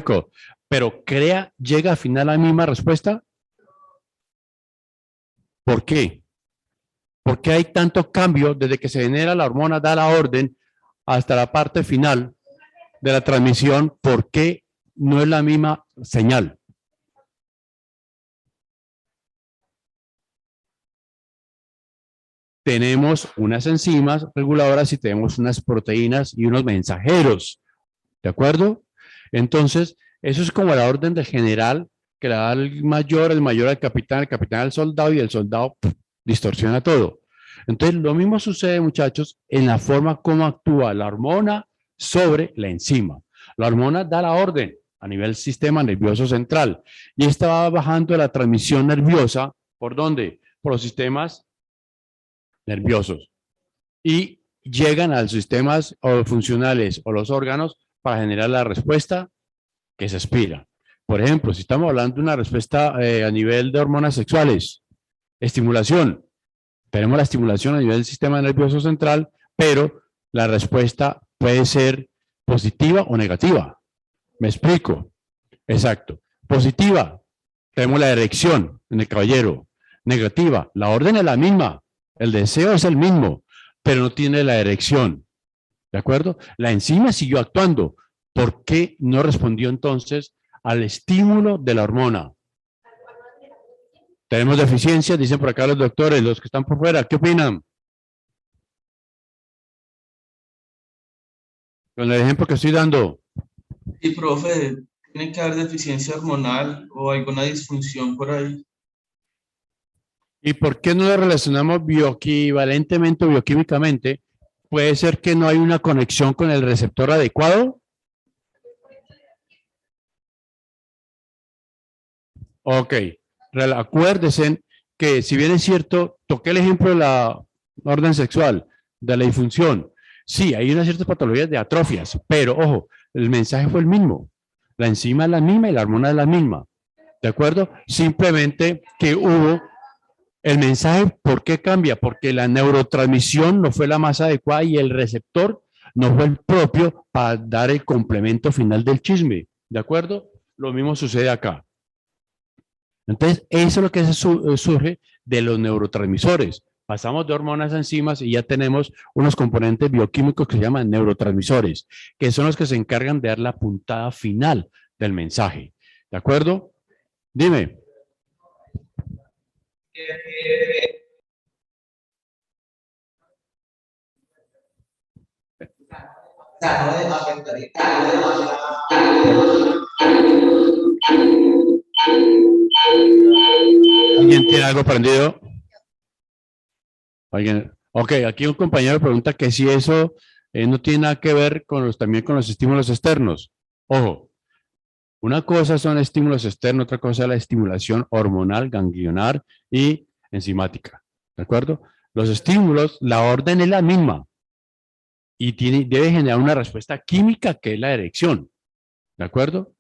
explico. Pero llega al final a la misma respuesta. ¿Por qué? ¿Por qué hay tanto cambio desde que se genera la hormona, da la orden, hasta la parte final de la transmisión? ¿Por qué no es la misma señal? Tenemos unas enzimas reguladoras y tenemos unas proteínas y unos mensajeros. ¿De acuerdo? Entonces, eso es como la orden del general que le da el mayor al capitán al soldado, y el soldado distorsiona todo. Entonces, lo mismo sucede, muchachos, en la forma como actúa la hormona sobre la enzima. La hormona da la orden a nivel sistema nervioso central y esta va bajando la transmisión nerviosa. ¿Por dónde? Por los sistemas nerviosos. Y llegan a los sistemas funcionales o los órganos para generar la respuesta que se aspira. Por ejemplo, si estamos hablando de una respuesta a nivel de hormonas sexuales, estimulación, tenemos la estimulación a nivel del sistema nervioso central, pero la respuesta puede ser positiva o negativa. ¿Me explico? Exacto. Positiva, tenemos la erección en el caballero. Negativa, la orden es la misma, el deseo es el mismo, pero no tiene la erección. ¿De acuerdo? La enzima siguió actuando. ¿Por qué no respondió entonces al estímulo de la hormona? Tenemos deficiencias, dicen por acá los doctores, los que están por fuera. ¿Qué opinan? Con el ejemplo que estoy dando. Sí, profe, tiene que haber deficiencia hormonal o alguna disfunción por ahí. ¿Y por qué no lo relacionamos bioequivalentemente o bioquímicamente? ¿Puede ser que no hay una conexión con el receptor adecuado? Ok. Acuérdense que si bien es cierto, toqué el ejemplo de la orden sexual, de la disfunción. Sí, hay unas ciertas patologías de atrofias, pero ojo, el mensaje fue el mismo. La enzima es la misma y la hormona es la misma. ¿De acuerdo? Simplemente que hubo el mensaje. ¿Por qué cambia? Porque la neurotransmisión no fue la más adecuada y el receptor no fue el propio para dar el complemento final del chisme. ¿De acuerdo? Lo mismo sucede acá. Entonces, eso es lo que surge de los neurotransmisores. Pasamos de hormonas a enzimas y ya tenemos unos componentes bioquímicos que se llaman neurotransmisores, que son los que se encargan de dar la puntada final del mensaje. ¿De acuerdo? Dime. ¿Alguien tiene algo prendido? ¿Alguien? Ok, aquí un compañero pregunta que si eso no tiene nada que ver con también con los estímulos externos. Ojo, una cosa son estímulos externos, otra cosa es la estimulación hormonal, ganglionar y enzimática. ¿De acuerdo? Los estímulos, la orden es la misma y debe generar una respuesta química que es la erección. ¿De acuerdo?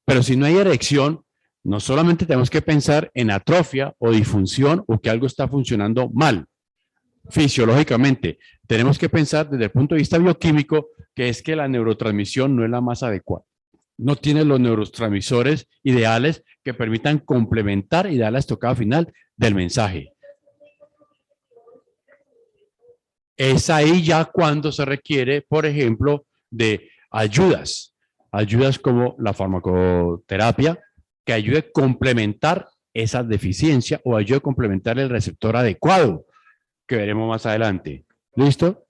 Pero si no hay erección, no solamente tenemos que pensar en atrofia o disfunción o que algo está funcionando mal fisiológicamente. Tenemos que pensar desde el punto de vista bioquímico que es que la neurotransmisión no es la más adecuada. No tiene los neurotransmisores ideales que permitan complementar y dar la estocada final del mensaje. Es ahí ya cuando se requiere, por ejemplo, de ayudas como la farmacoterapia, que ayude a complementar esa deficiencia o ayude a complementar el receptor adecuado, que veremos más adelante. ¿Listo?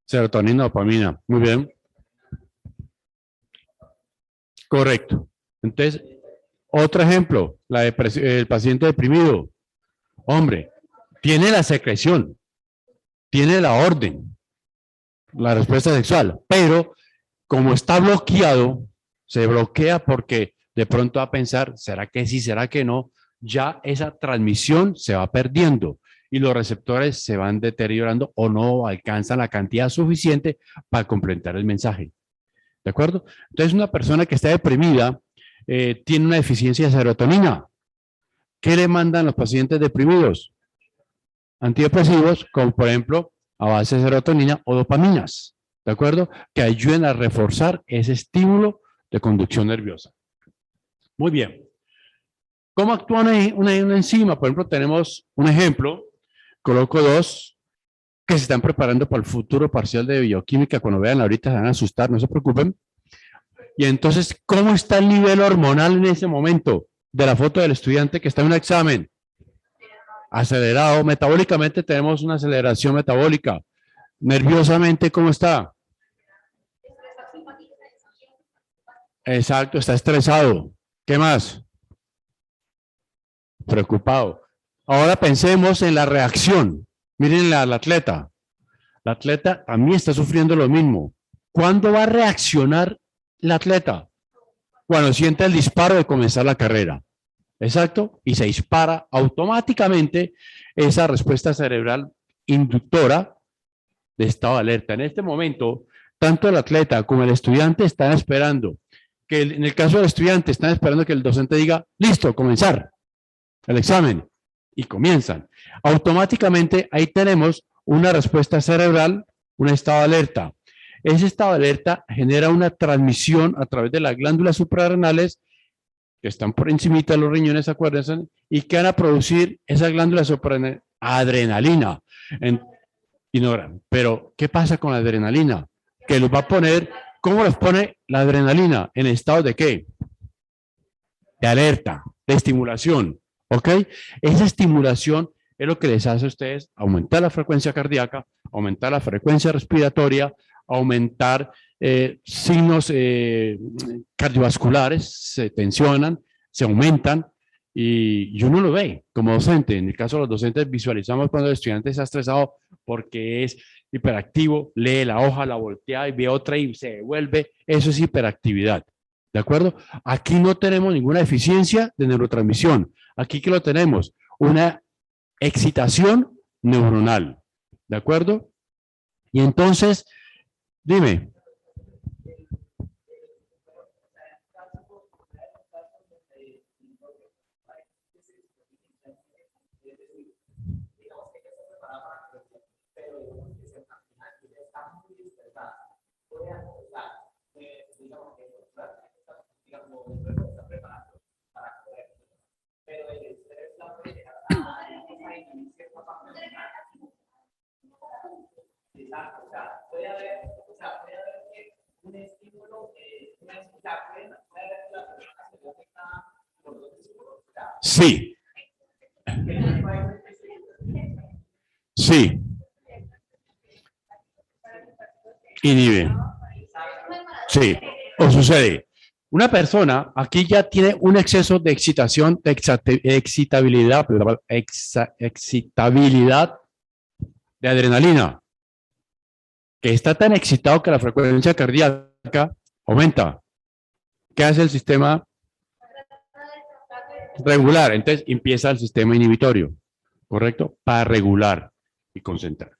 Serotonina, dopamina. Muy bien. Correcto. Entonces, otro ejemplo, el paciente deprimido. Hombre, tiene la secreción, tiene la orden, la respuesta sexual, pero como está bloqueado, se bloquea porque de pronto va a pensar, ¿será que sí, será que no? Ya esa transmisión se va perdiendo y los receptores se van deteriorando o no alcanzan la cantidad suficiente para completar el mensaje. ¿De acuerdo? Entonces, una persona que está deprimida tiene una deficiencia de serotonina. ¿Qué le mandan los pacientes deprimidos? Antidepresivos, como por ejemplo, a base de serotonina o dopaminas. ¿de acuerdo? Que ayuden a reforzar ese estímulo de conducción nerviosa. Muy bien. ¿Cómo actúa una enzima? Por ejemplo, tenemos un ejemplo, coloco dos que se están preparando para el futuro parcial de bioquímica. Cuando vean ahorita se van a asustar, no se preocupen. Y entonces, ¿cómo está el nivel hormonal en ese momento de la foto del estudiante que está en un examen? Acelerado. Metabólicamente tenemos una aceleración metabólica. Nerviosamente, ¿cómo está? Exacto, está estresado. ¿Qué más? Preocupado. Ahora pensemos en la reacción. Miren la atleta. La atleta también está sufriendo lo mismo. ¿Cuándo va a reaccionar la atleta? Cuando siente el disparo de comenzar la carrera. Exacto. Y se dispara automáticamente esa respuesta cerebral inductora de estado de alerta. En este momento, tanto el atleta como el estudiante están esperando que, en el caso del estudiante, están esperando que el docente diga, listo, comenzar el examen. Y comienzan. Automáticamente ahí tenemos una respuesta cerebral, un estado de alerta. Ese estado de alerta genera una transmisión a través de las glándulas suprarrenales que están por encima de los riñones, acuérdense, y que van a producir esas glándulas suprarrenales adrenalina. Pero, ¿qué pasa con la adrenalina? Que los va a poner, ¿cómo los pone la adrenalina? ¿En estado de qué? De alerta, de estimulación, ¿ok? Esa estimulación es lo que les hace a ustedes aumentar la frecuencia cardíaca, aumentar la frecuencia respiratoria, aumentar signos cardiovasculares, se tensionan, se aumentan y uno lo ve como docente. En el caso de los docentes visualizamos cuando el estudiante está estresado porque es hiperactivo, lee la hoja, la voltea y ve otra y se devuelve. Eso es hiperactividad. ¿De acuerdo? Aquí no tenemos ninguna deficiencia de neurotransmisión. Aquí que lo tenemos, una excitación neuronal. ¿De acuerdo? Y entonces, dime. Sí. Sí. Inhibe. Sí. O sucede. Una persona aquí ya tiene un exceso de excitación, de excitabilidad de adrenalina, que está tan excitado que la frecuencia cardíaca aumenta. ¿Qué hace el sistema regular? Entonces empieza el sistema inhibitorio, ¿correcto? Para regular y concentrar.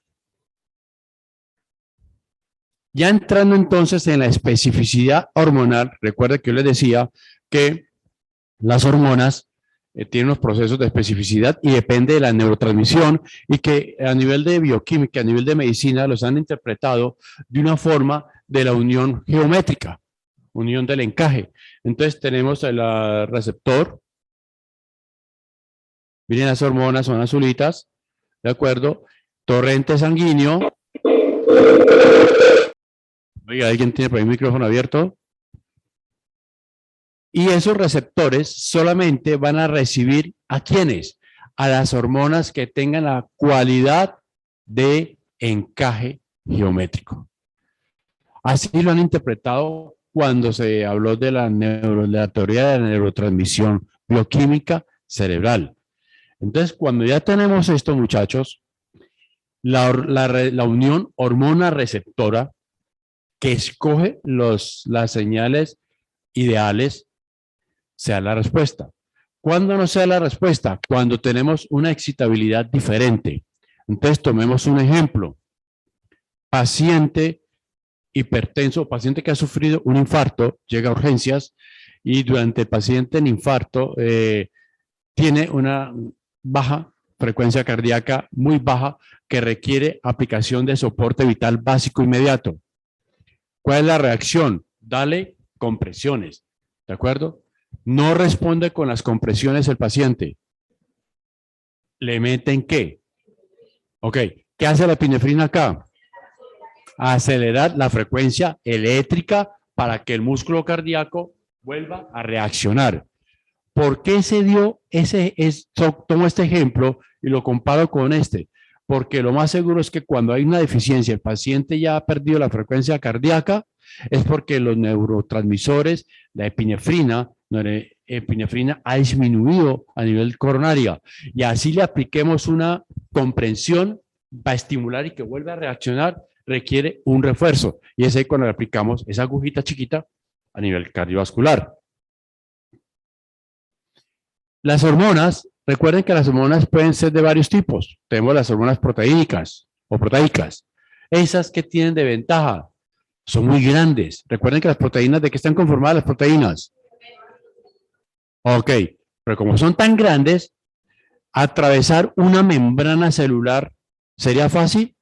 Ya entrando entonces en la especificidad hormonal, recuerda que yo les decía que las hormonas tienen unos procesos de especificidad y depende de la neurotransmisión y que a nivel de bioquímica, a nivel de medicina, los han interpretado de una forma de la unión geométrica, unión del encaje. Entonces tenemos el receptor, miren las hormonas son azulitas, ¿de acuerdo? Torrente sanguíneo. Oiga, ¿alguien tiene por ahí el micrófono abierto? Y esos receptores solamente van a recibir ¿a quiénes? A las hormonas que tengan la cualidad de encaje geométrico. Así lo han interpretado cuando se habló de la teoría de la neurotransmisión bioquímica cerebral. Entonces, cuando ya tenemos esto, muchachos, la unión hormona-receptora que escoge las señales ideales sea la respuesta. ¿Cuándo no sea la respuesta? Cuando tenemos una excitabilidad diferente. Entonces, tomemos un ejemplo. Paciente hipertenso, paciente que ha sufrido un infarto, llega a urgencias y durante el paciente en infarto tiene una baja frecuencia cardíaca, muy baja, que requiere aplicación de soporte vital básico inmediato. ¿Cuál es la reacción? Dale compresiones, ¿de acuerdo? No responde con las compresiones el paciente. ¿Le meten qué? Ok, ¿qué hace la epinefrina acá? Acelerar la frecuencia eléctrica para que el músculo cardíaco vuelva a reaccionar. ¿Por qué se dio tomo este ejemplo y lo comparo con este? Porque lo más seguro es que cuando hay una deficiencia, el paciente ya ha perdido la frecuencia cardíaca, es porque los neurotransmisores, la epinefrina ha disminuido a nivel coronario. Y así le apliquemos una comprensión para estimular y que vuelva a reaccionar, requiere un refuerzo. Y es ahí cuando le aplicamos esa agujita chiquita a nivel cardiovascular. Las hormonas, recuerden que las hormonas pueden ser de varios tipos. Tenemos las hormonas proteínicas o proteicas. Esas que tienen de ventaja son muy grandes. Recuerden que las proteínas, ¿de qué están conformadas las proteínas? Ok, pero como son tan grandes, atravesar una membrana celular, ¿sería fácil?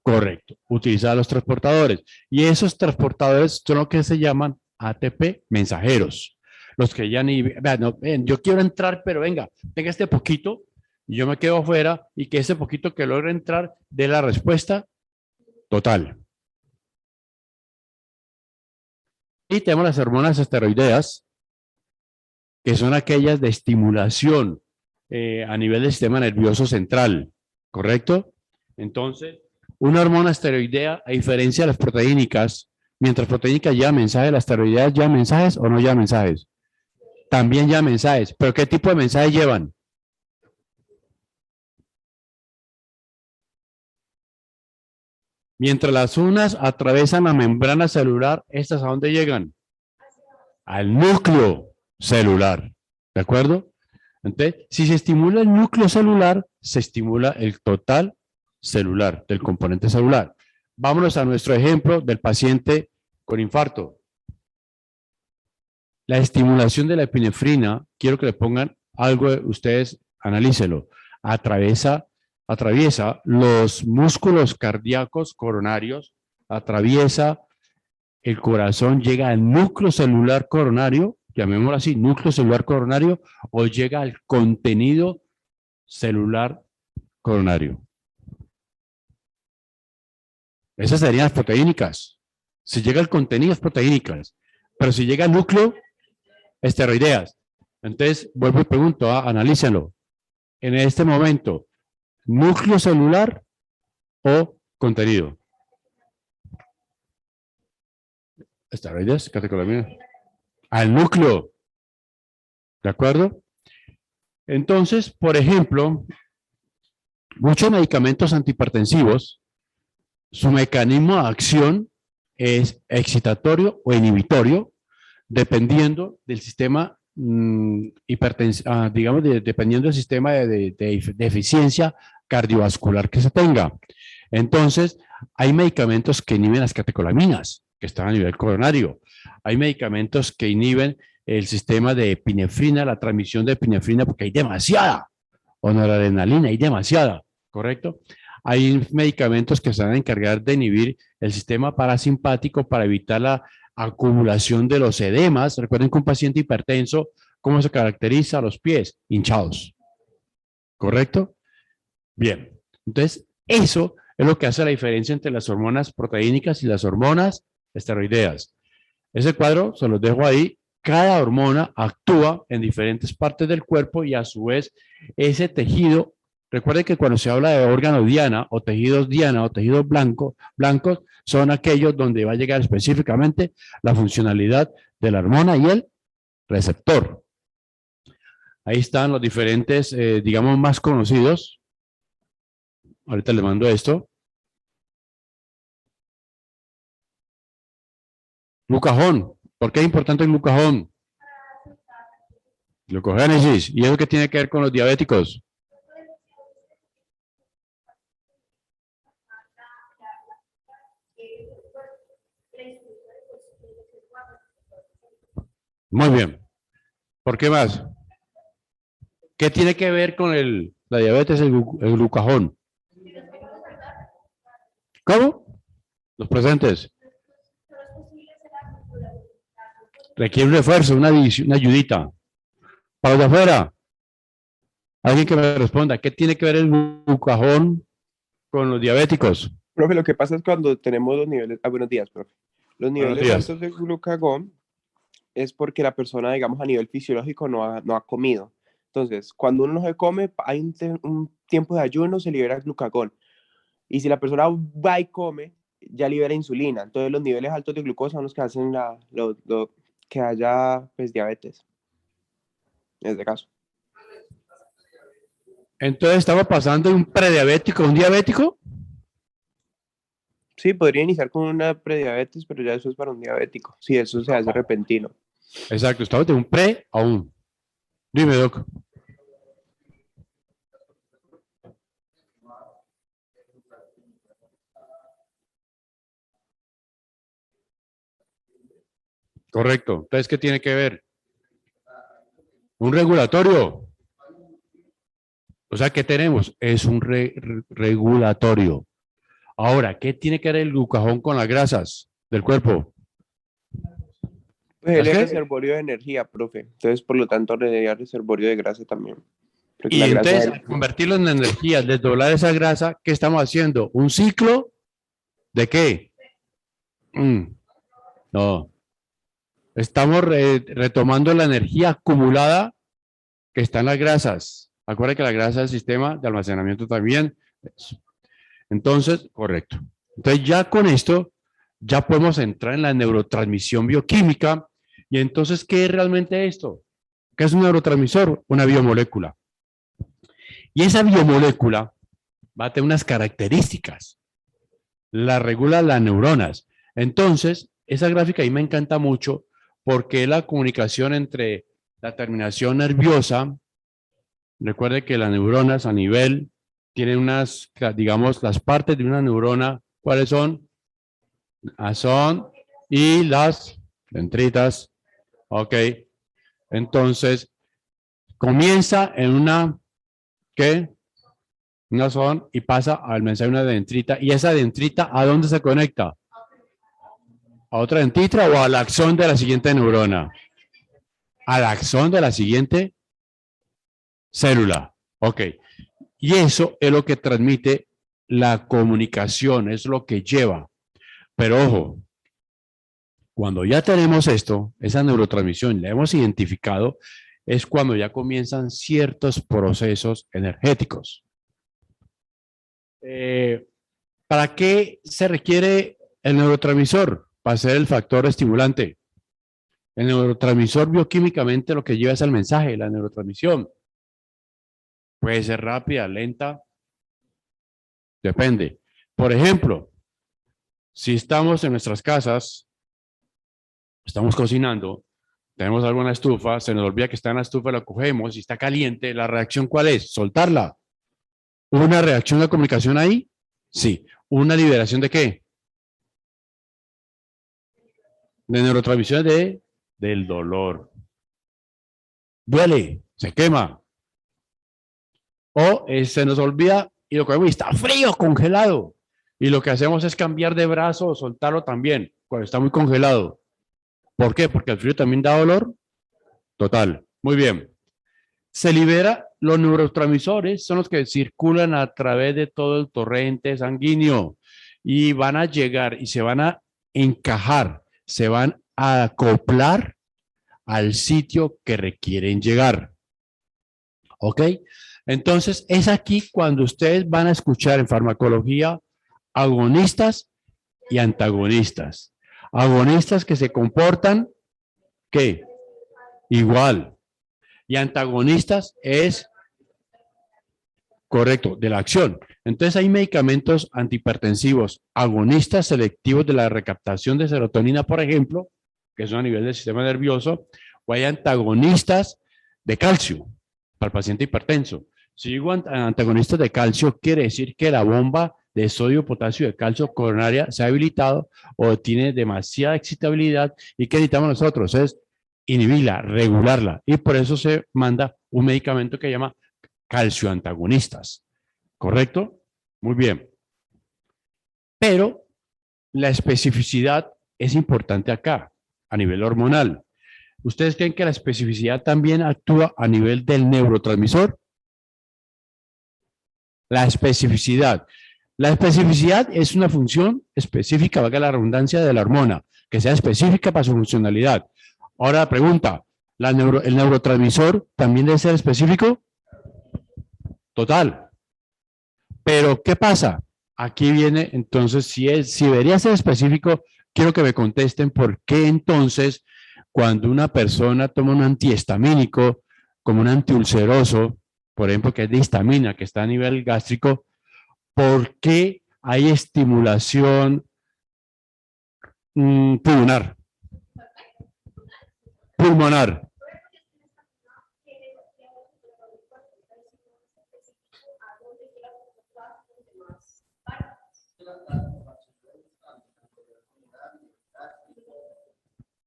Correcto, utilizar los transportadores. Y esos transportadores son lo que se llaman ATP mensajeros. Los que ya ni, vean, no, ven, yo quiero entrar, pero venga, tenga este poquito y yo me quedo afuera y que ese poquito que logre entrar dé la respuesta total. Y tenemos las hormonas esteroideas, que son aquellas de estimulación a nivel del sistema nervioso central, ¿correcto? Entonces, una hormona esteroidea, a diferencia de las proteínicas, mientras proteínicas ya mensajes, las esteroideas ya mensajes o no ya mensajes. También ya mensajes, pero ¿qué tipo de mensajes llevan? Mientras las unas atravesan la membrana celular, ¿estas a dónde llegan? Al núcleo celular, ¿de acuerdo? Entonces, si se estimula el núcleo celular, se estimula el total celular, del componente celular. Vámonos a nuestro ejemplo del paciente con infarto. La estimulación de la epinefrina, quiero que le pongan algo, ustedes analícelo, atraviesa los músculos cardíacos coronarios, atraviesa el corazón, llega al núcleo celular coronario, llamémoslo así, núcleo celular coronario, o llega al contenido celular coronario. Esas serían las proteínicas. Si llega al contenido, es proteínicas. Pero si llega al núcleo, esteroideas. Entonces, vuelvo y pregunto, analícenlo. En este momento, ¿núcleo celular o contenido? Esteroides, catecolamina. Al núcleo. ¿De acuerdo? Entonces, por ejemplo, muchos medicamentos antihipertensivos, su mecanismo de acción es excitatorio o inhibitorio, dependiendo del sistema digamos, dependiendo del sistema de eficiencia cardiovascular que se tenga. Entonces, hay medicamentos que inhiben las catecolaminas, que están a nivel coronario. Hay medicamentos que inhiben el sistema de epinefrina, la transmisión de epinefrina, porque hay demasiada, o noradrenalina, hay demasiada, ¿correcto? Hay medicamentos que se van a encargar de inhibir el sistema parasimpático para evitar la acumulación de los edemas. Recuerden que un paciente hipertenso, ¿cómo se caracteriza? Los pies hinchados, ¿correcto? Bien, entonces eso es lo que hace la diferencia entre las hormonas proteínicas y las hormonas esteroideas. Ese cuadro se los dejo ahí. Cada hormona actúa en diferentes partes del cuerpo y a su vez ese tejido, recuerden que cuando se habla de órganos diana o tejidos blancos son aquellos donde va a llegar específicamente la funcionalidad de la hormona y el receptor. Ahí están los diferentes, digamos, más conocidos. Ahorita les mando esto. Glucagón. ¿Por qué es importante el glucagón? Glucogénesis. ¿Y eso qué tiene que ver con los diabéticos? Muy bien. ¿Por qué más? ¿Qué tiene que ver con la diabetes, el glucagón? ¿Cómo? Los presentes. Requiere un refuerzo, una ayudita. Para los de afuera, alguien que me responda, ¿qué tiene que ver el glucagón con los diabéticos? Profe, lo que pasa es cuando tenemos los niveles, buenos días, profe. Los Buenos niveles días. altos de glucagón es porque la persona, digamos, a nivel fisiológico no ha comido. Entonces, cuando uno no se come, hay un tiempo de ayuno, se libera glucagón. Y si la persona va y come, ya libera insulina. Entonces, los niveles altos de glucosa son los que hacen que haya pues, diabetes, en este caso. Entonces estamos pasando de un prediabético a un diabético. Sí, podría iniciar con una prediabetes, pero ya eso es para un diabético. Sí, eso se hace repentino. Exacto, estamos de un pre a un. Dime, Doc. Correcto. Entonces, ¿qué tiene que ver? Un regulatorio. O sea, ¿qué tenemos? Es un regulatorio. Ahora, ¿qué tiene que ver el glucagón con las grasas del cuerpo? Pues él ¿Sabes es qué? reservorio de energía, profe. Entonces, por lo tanto, le daría reservorio de grasa también. Porque Y la grasa entonces, al convertirlo en energía, desdoblar esa grasa, ¿qué estamos haciendo? ¿Un ciclo de qué? No. Estamos retomando la energía acumulada que está en las grasas. Acuérdense que la grasa es el sistema de almacenamiento también. Entonces, correcto. Entonces, ya con esto, ya podemos entrar en la neurotransmisión bioquímica. Y entonces, ¿qué es realmente esto? ¿Qué es un neurotransmisor? Una biomolécula. Y esa biomolécula va a tener unas características. La regula las neuronas. Entonces, esa gráfica ahí me encanta mucho porque es la comunicación entre la terminación nerviosa. Recuerde que las neuronas a nivel tienen unas, digamos, las partes de una neurona, ¿cuáles son? Son y las dendritas. Ok. Entonces, comienza en una, ¿qué? Una son y pasa al mensaje de una dendrita. ¿Y esa dendrita a dónde se conecta? ¿A otra dendrita o al axón de la siguiente neurona? Al axón de la siguiente célula. Ok. Y eso es lo que transmite la comunicación, es lo que lleva. Pero ojo, cuando ya tenemos esto, esa neurotransmisión, la hemos identificado, es cuando ya comienzan ciertos procesos energéticos. ¿Para qué se requiere el neurotransmisor? Para ser el factor estimulante. El neurotransmisor bioquímicamente lo que lleva es el mensaje, la neurotransmisión. Puede ser rápida, lenta, depende. Por ejemplo, si estamos en nuestras casas, estamos cocinando, tenemos algo en la estufa, se nos olvida que está en la estufa, la cogemos y está caliente, ¿la reacción cuál es? Soltarla. ¿Hubo una reacción de comunicación ahí? Sí. ¿Una liberación de qué? De neurotransmisiones del dolor. Duele, se quema. O se nos olvida y lo cogemos y está frío, congelado. Y lo que hacemos es cambiar de brazo o soltarlo también, cuando está muy congelado. ¿Por qué? Porque el frío también da dolor. Total. Muy bien. Se libera, los neurotransmisores son los que circulan a través de todo el torrente sanguíneo y van a llegar y se van a encajar, se van a acoplar al sitio que requieren llegar. ¿Ok? Entonces, es aquí cuando ustedes van a escuchar en farmacología agonistas y antagonistas. Agonistas que se comportan, ¿qué? Igual. Y antagonistas es correcto, de la acción. Entonces hay medicamentos antihipertensivos, agonistas selectivos de la recaptación de serotonina, por ejemplo, que son a nivel del sistema nervioso, o hay antagonistas de calcio para el paciente hipertenso. Si digo antagonistas de calcio, quiere decir que la bomba de sodio, potasio, de calcio coronaria se ha habilitado o tiene demasiada excitabilidad y ¿qué necesitamos nosotros? Es inhibirla, regularla y por eso se manda un medicamento que se llama calcioantagonistas. ¿Correcto? Muy bien. Pero la especificidad es importante acá, a nivel hormonal. ¿Ustedes creen que la especificidad también actúa a nivel del neurotransmisor? La especificidad. La especificidad es una función específica, valga la redundancia, de la hormona, que sea específica para su funcionalidad. Ahora la pregunta, ¿el neurotransmisor también debe ser específico? Total. Pero, ¿qué pasa? Aquí viene, entonces, si debería ser específico, quiero que me contesten por qué entonces, cuando una persona toma un antihistamínico, como un antiulceroso, por ejemplo, que es de histamina, que está a nivel gástrico, ¿por qué hay estimulación pulmonar? Pulmonar.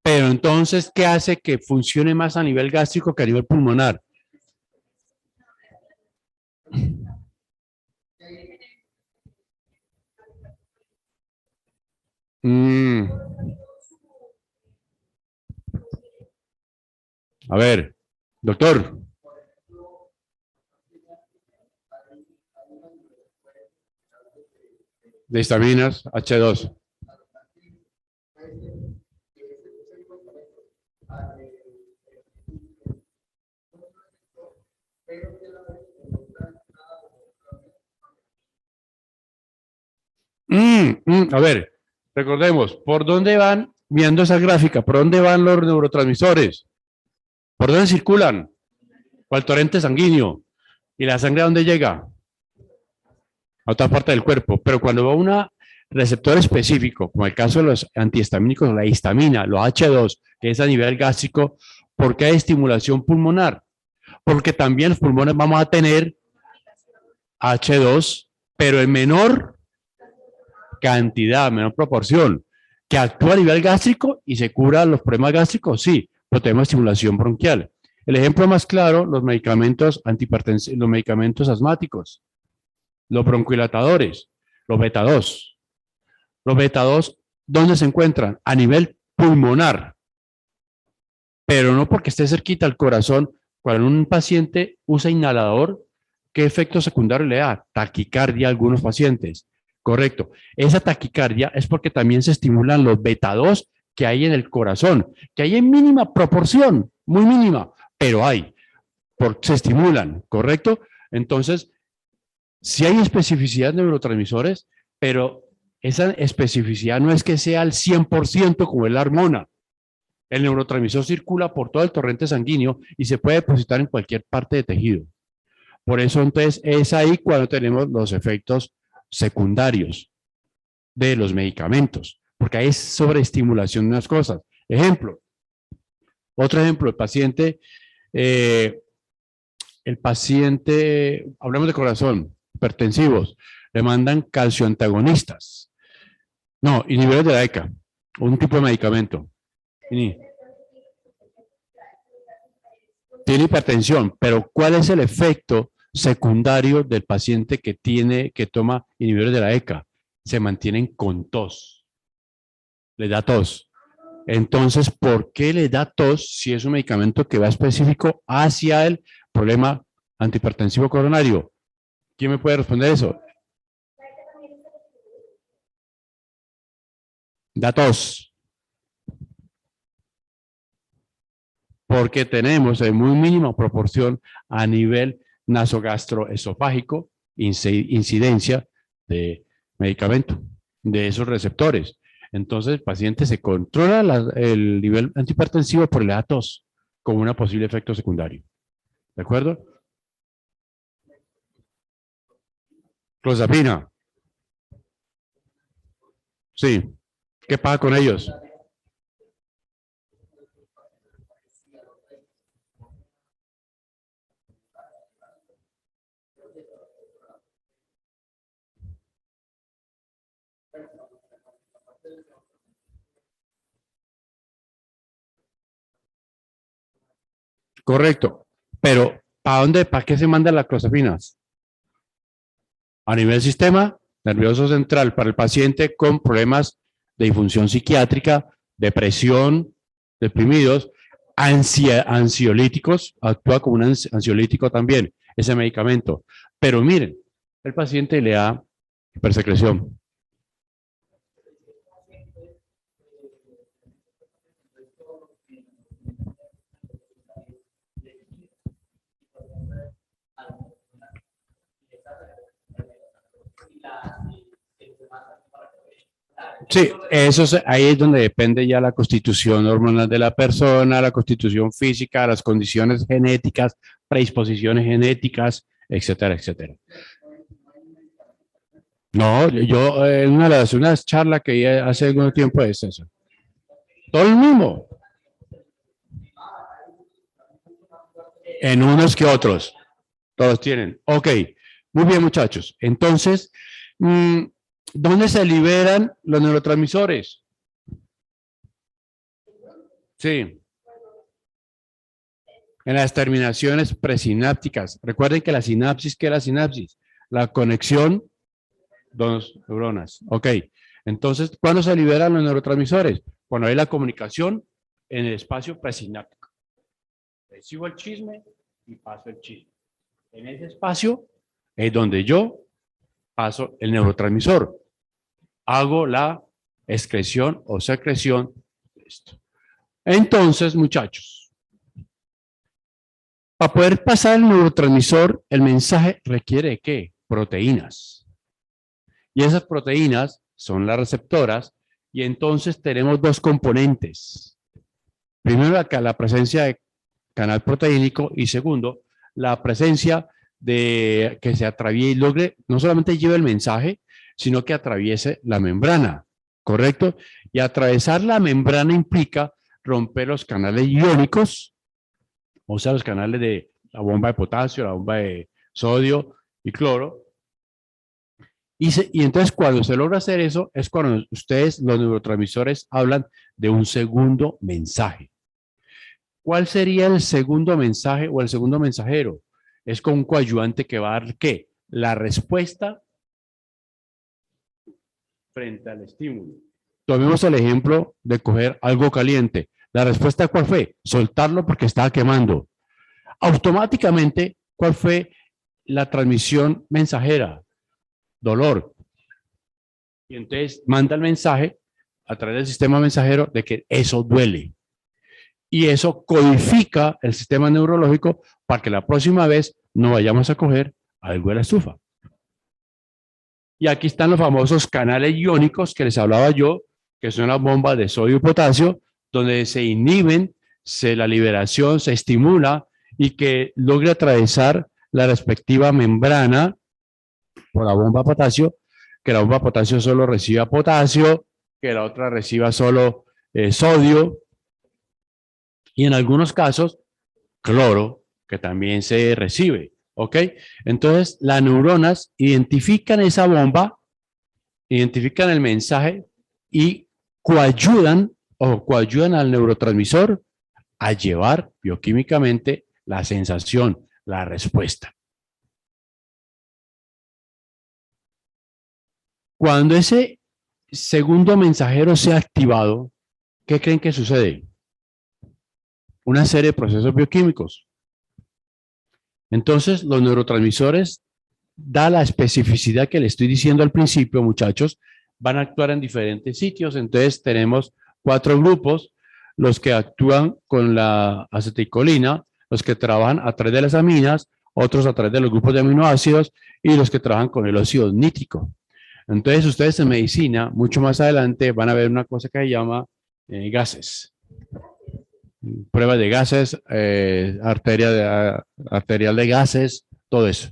Pero entonces, ¿qué hace que funcione más a nivel gástrico que a nivel pulmonar? A ver, doctor. De histaminas, H2. A ver, recordemos, ¿por dónde van viendo esa gráfica? ¿Por dónde van los neurotransmisores? ¿Por dónde circulan? ¿Cuál torrente sanguíneo? ¿Y la sangre a dónde llega? A otra parte del cuerpo. Pero cuando va a un receptor específico, como el caso de los antihistamínicos, la histamina, los H2, que es a nivel gástrico, ¿por qué hay estimulación pulmonar? Porque también los pulmones vamos a tener H2, pero en menor cantidad, menor proporción, que actúa a nivel gástrico y se cura los problemas gástricos, sí, pero tenemos estimulación bronquial. El ejemplo más claro, los medicamentos antihipertensivos, los medicamentos asmáticos, los bronquilatadores, los beta-2. Los beta-2, ¿dónde se encuentran? A nivel pulmonar, pero no porque esté cerquita al corazón. Cuando un paciente usa inhalador, ¿qué efecto secundario le da? Taquicardia a algunos pacientes. Correcto. Esa taquicardia es porque también se estimulan los beta-2 que hay en el corazón, que hay en mínima proporción, muy mínima, pero hay, se estimulan, ¿correcto? Entonces, sí hay especificidad de neurotransmisores, pero esa especificidad no es que sea al 100% como es la hormona. El neurotransmisor circula por todo el torrente sanguíneo y se puede depositar en cualquier parte de tejido. Por eso, entonces, es ahí cuando tenemos los efectos secundarios de los medicamentos, porque hay sobreestimulación de unas cosas. Ejemplo, otro ejemplo, el paciente, hablamos de corazón, hipertensivos, le mandan calcioantagonistas, no, inhibidores de la ECA, un tipo de medicamento. Tiene hipertensión, pero ¿cuál es el efecto secundario del paciente que toma inhibidores de la ECA? Se mantienen con tos. Le da tos. Entonces, ¿por qué le da tos si es un medicamento que va específico hacia el problema antihipertensivo coronario? ¿Quién me puede responder eso? Da tos. Porque tenemos en muy mínima proporción a nivel nasogastroesofágico incidencia de medicamento, de esos receptores. Entonces el paciente se controla el nivel antihipertensivo por la tos como un posible efecto secundario. ¿De acuerdo? Clozapina. Sí. ¿Qué pasa con ellos? Correcto. Pero, ¿para qué se mandan las clozapinas? A nivel sistema nervioso central, para el paciente con problemas de disfunción psiquiátrica, depresión, deprimidos, ansiolíticos, actúa como un ansiolítico también, ese medicamento. Pero miren, el paciente le da hipersecreción. Sí, ahí es donde depende ya la constitución hormonal de la persona, la constitución física, las condiciones genéticas, predisposiciones genéticas, etcétera, etcétera. No, yo en una charla que hice hace algún tiempo es eso. Todo el mismo. En unos que otros. Todos tienen. Ok, muy bien muchachos. Entonces, ¿dónde se liberan los neurotransmisores? Sí. En las terminaciones presinápticas. Recuerden que la sinapsis, ¿qué es la sinapsis? La conexión, dos neuronas. Ok. Entonces, ¿cuándo se liberan los neurotransmisores? Cuando hay la comunicación en el espacio presináptico. Recibo el chisme y paso el chisme. En ese espacio es donde yo paso el neurotransmisor. Hago la excreción o secreción de esto. Entonces, muchachos, para poder pasar el neurotransmisor, el mensaje requiere ¿de qué? Proteínas. Y esas proteínas son las receptoras, y entonces tenemos dos componentes. Primero, acá la presencia de canal proteínico, y segundo, la presencia de que se atraviese y logre, no solamente lleve el mensaje, sino que atraviese la membrana, ¿correcto? Y atravesar la membrana implica romper los canales iónicos, o sea, los canales de la bomba de potasio, la bomba de sodio y cloro. Y entonces cuando se logra hacer eso, es cuando ustedes, los neurotransmisores, hablan de un segundo mensaje. ¿Cuál sería el segundo mensaje o el segundo mensajero? Es con un coadyuvante que va a dar, ¿qué? La respuesta frente al estímulo. Tomemos el ejemplo de coger algo caliente. ¿La respuesta cuál fue? Soltarlo porque estaba quemando. Automáticamente, ¿cuál fue la transmisión mensajera? Dolor. Y entonces manda el mensaje a través del sistema mensajero de que eso duele. Y eso codifica el sistema neurológico para que la próxima vez no vayamos a coger algo de la estufa. Y aquí están los famosos canales iónicos que les hablaba yo, que son las bombas de sodio y potasio, donde se inhiben, la liberación se estimula y que logre atravesar la respectiva membrana por la bomba de potasio, que la bomba de potasio solo reciba potasio, que la otra reciba solo sodio, y en algunos casos cloro, que también se recibe, ¿ok? Entonces, las neuronas identifican esa bomba, identifican el mensaje y coayudan al neurotransmisor a llevar bioquímicamente la sensación, la respuesta. Cuando ese segundo mensajero sea activado, ¿qué creen que sucede? Una serie de procesos bioquímicos. Entonces, los neurotransmisores, da la especificidad que le estoy diciendo al principio, muchachos, van a actuar en diferentes sitios. Entonces, tenemos 4 grupos: los que actúan con la acetilcolina, los que trabajan a través de las aminas, otros a través de los grupos de aminoácidos, y los que trabajan con el óxido nítrico. Entonces, ustedes en medicina, mucho más adelante, van a ver una cosa que se llama gases. Pruebas de gases, arterial de gases, todo eso.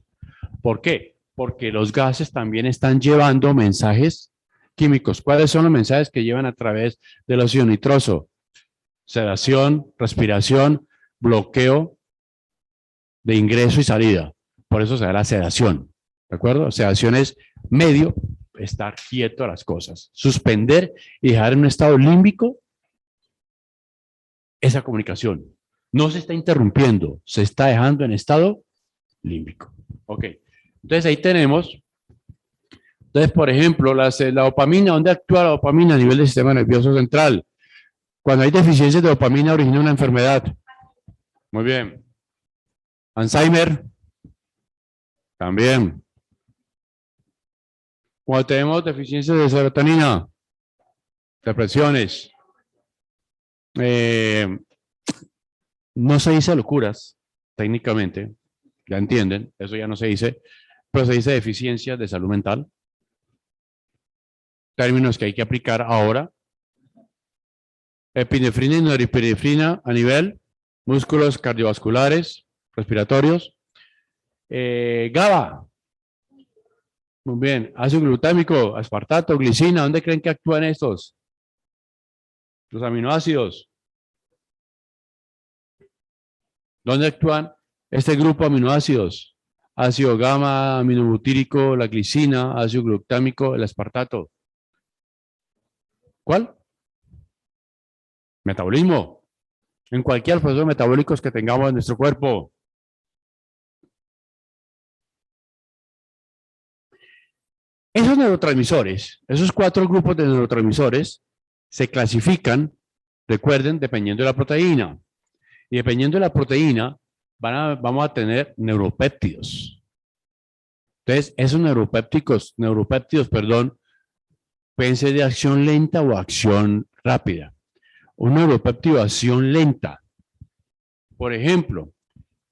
¿Por qué? Porque los gases también están llevando mensajes químicos. ¿Cuáles son los mensajes que llevan a través del óxido nitroso? Sedación, respiración, bloqueo de ingreso y salida. Por eso se da la sedación. ¿De acuerdo? Sedación es medio, estar quieto a las cosas. Suspender y dejar en un estado límbico esa comunicación. No se está interrumpiendo, se está dejando en estado límbico. Ok. Entonces ahí tenemos Entonces, por ejemplo, la dopamina, ¿dónde actúa la dopamina? A nivel del sistema nervioso central. Cuando hay deficiencia de dopamina origina una enfermedad. Muy bien. Alzheimer, también. Cuando tenemos deficiencia de serotonina, depresiones. No se dice locuras, técnicamente, ya entienden, eso ya no se dice, pero se dice deficiencia de salud mental. Términos que hay que aplicar ahora. Epinefrina y norepinefrina a nivel músculos cardiovasculares, respiratorios. GABA. Muy bien. Ácido glutámico, aspartato, glicina. ¿Dónde creen que actúan estos? Los aminoácidos. ¿Dónde actúan este grupo de aminoácidos? Ácido gamma, aminobutírico, la glicina, ácido glutámico, el aspartato. ¿Cuál? Metabolismo. En cualquier proceso metabólicos que tengamos en nuestro cuerpo. Esos neurotransmisores, esos 4 grupos de neurotransmisores, se clasifican, recuerden, dependiendo de la proteína. Y dependiendo de la proteína, vamos a tener neuropéptidos. Entonces, esos neuropéptidos, pueden ser de acción lenta o acción rápida. Un neuropéptido de acción lenta. Por ejemplo,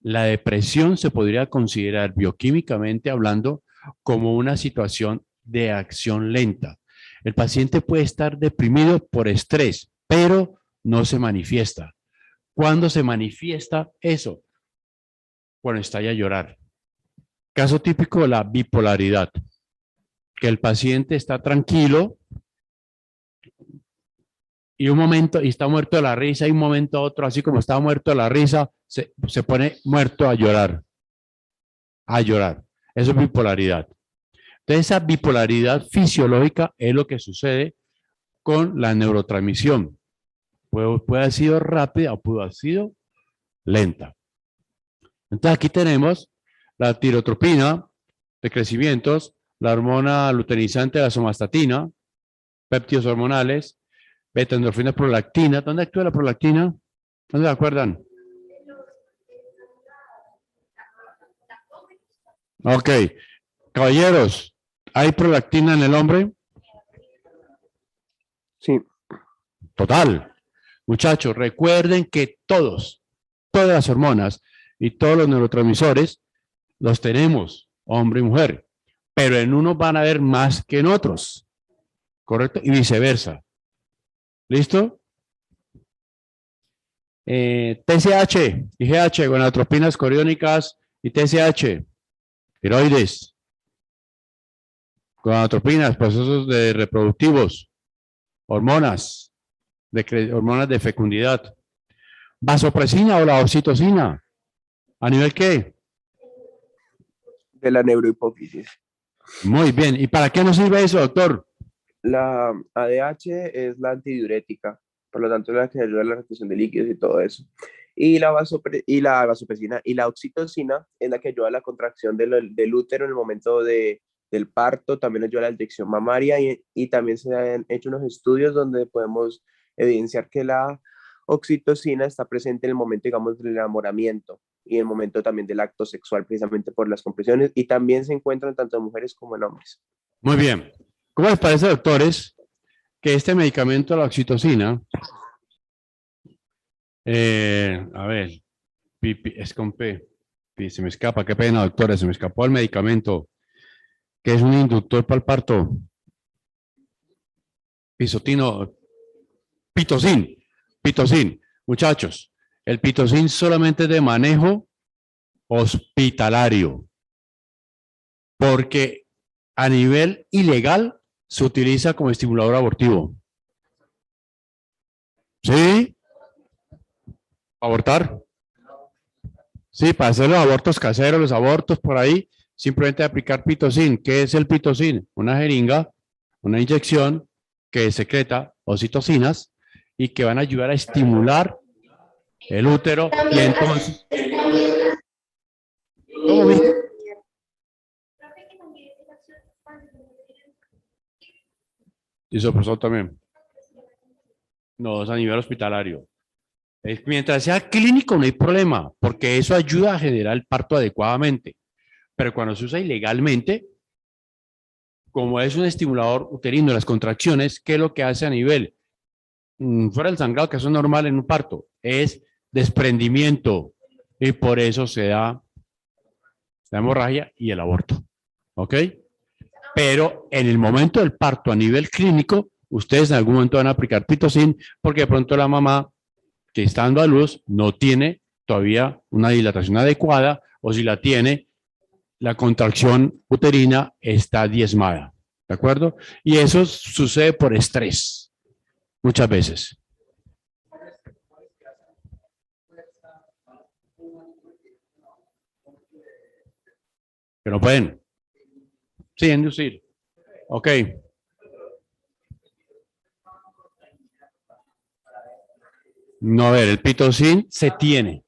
la depresión se podría considerar bioquímicamente hablando como una situación de acción lenta. El paciente puede estar deprimido por estrés, pero no se manifiesta. ¿Cuándo se manifiesta eso? Cuando estalla a llorar. Caso típico de la bipolaridad, que el paciente está tranquilo y un momento, y está muerto de la risa, y un momento a otro, así como estaba muerto de la risa, se pone muerto a llorar. A llorar. Eso es bipolaridad. Entonces, esa bipolaridad fisiológica es lo que sucede con la neurotransmisión. Puede haber sido rápida o pudo haber sido lenta. Entonces, aquí tenemos la tirotropina de crecimientos, la hormona luteinizante, la somatostatina, péptidos hormonales, beta-endorfina, prolactina. ¿Dónde actúa la prolactina? ¿Dónde se acuerdan? Ok. Caballeros, ¿hay prolactina en el hombre? Sí. Total. Muchachos, recuerden que todas las hormonas y todos los neurotransmisores los tenemos, hombre y mujer, pero en unos van a haber más que en otros, ¿correcto? Y viceversa. ¿Listo? TSH, IGH, gonadotropinas coriónicas y TSH, tiroides, gonadotropinas, procesos de reproductivos, hormonas de fecundidad, vasopresina o la oxitocina, ¿a nivel qué? De la neurohipófisis. Muy bien, ¿y para qué nos sirve eso, doctor? La ADH es la antidiurética, por lo tanto la que ayuda a la retención de líquidos y todo eso. Y la vasopresina y la oxitocina es la que ayuda a la contracción del útero en el momento del parto, también ayuda a la inyección mamaria y también se han hecho unos estudios donde podemos evidenciar que la oxitocina está presente en el momento, digamos, del enamoramiento y en el momento también del acto sexual, precisamente por las compresiones, y también se encuentran tanto en mujeres como en hombres. Muy bien. ¿Cómo les parece, doctores, que este medicamento, la oxitocina, a ver, es con P, se me escapa, qué pena, doctores, se me escapó el medicamento, que es un inductor para el parto, pitocin, muchachos, el pitocin solamente es de manejo hospitalario, porque a nivel ilegal se utiliza como estimulador abortivo. ¿Sí? ¿Abortar? Sí, para hacer los abortos caseros, los abortos por ahí, simplemente aplicar pitocin. ¿Qué es el pitocin? Una jeringa, una inyección que secreta oxitocinas y que van a ayudar a estimular el útero y entonces... ¿Cómo? Y sopresor también. No, es a nivel hospitalario. Mientras sea clínico no hay problema, porque eso ayuda a generar el parto adecuadamente. Pero cuando se usa ilegalmente, como es un estimulador uterino, las contracciones, ¿qué es lo que hace a nivel? Fuera del sangrado, que eso es normal en un parto, es desprendimiento. Y por eso se da la hemorragia y el aborto. ¿Ok? Pero en el momento del parto a nivel clínico, ustedes en algún momento van a aplicar pitocin porque de pronto la mamá que está dando a luz no tiene todavía una dilatación adecuada o si la tiene, la contracción uterina está diezmada. ¿De acuerdo? Y eso sucede por estrés muchas veces. Que no pueden. Sí, inducir. Ok. No, a ver, el pitocin se tiene.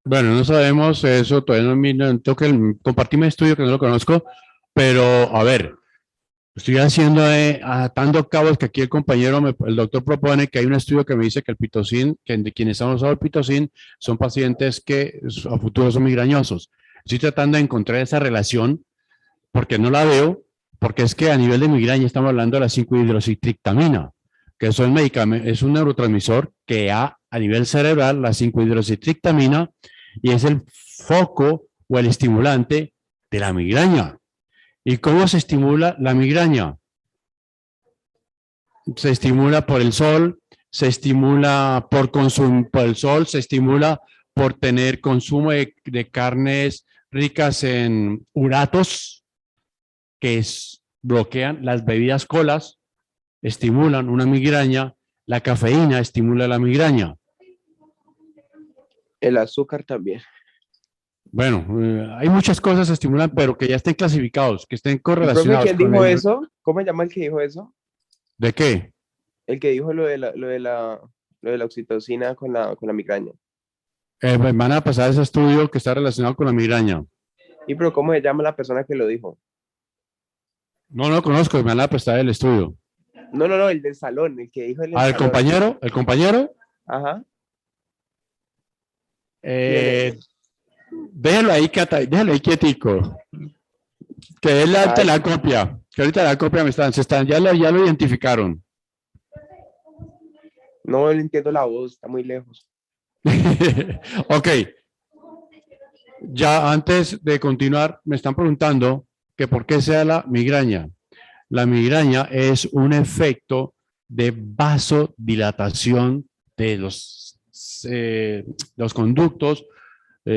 Bueno, no sabemos eso, todavía no tengo que compartir mi estudio que no lo conozco, pero a ver, estoy haciendo, atando cabos que aquí el compañero, el doctor propone que hay un estudio que me dice que el pitocin, que de quienes han usado el pitocin son pacientes que a futuro son migrañosos. Estoy tratando de encontrar esa relación porque no la veo, porque es que a nivel de migraña estamos hablando de la 5-hidroxitriptamina, que es un medicamento, es un neurotransmisor que a nivel cerebral, la 5-hidroxitriptamina, y es el foco o el estimulante de la migraña. ¿Y cómo se estimula la migraña? Se estimula por el sol, se estimula por consumo por el sol, se estimula por tener consumo de carnes ricas en uratos, que bloquean las bebidas colas, estimulan una migraña, la cafeína estimula la migraña. El azúcar también. Bueno, hay muchas cosas que estimulan, pero que ya estén clasificados, que estén correlacionados. ¿Quién dijo eso? ¿Cómo se llama el que dijo eso? ¿De qué? El que dijo lo de la oxitocina con la migraña. Van a pasar ese estudio que está relacionado con la migraña. ¿Y pero cómo se llama la persona que lo dijo? No lo conozco, me van a prestar el estudio. No, el del salón, el que dijo el del ¿El salón. compañero? ¿El compañero? Ajá. Déjalo ahí quietico. Que él te la copia. Que ahorita la copia ya lo identificaron. No le entiendo la voz, está muy lejos. Ok. Ya antes de continuar, me están preguntando que por qué sea la migraña. La migraña es un efecto de vasodilatación de los conductos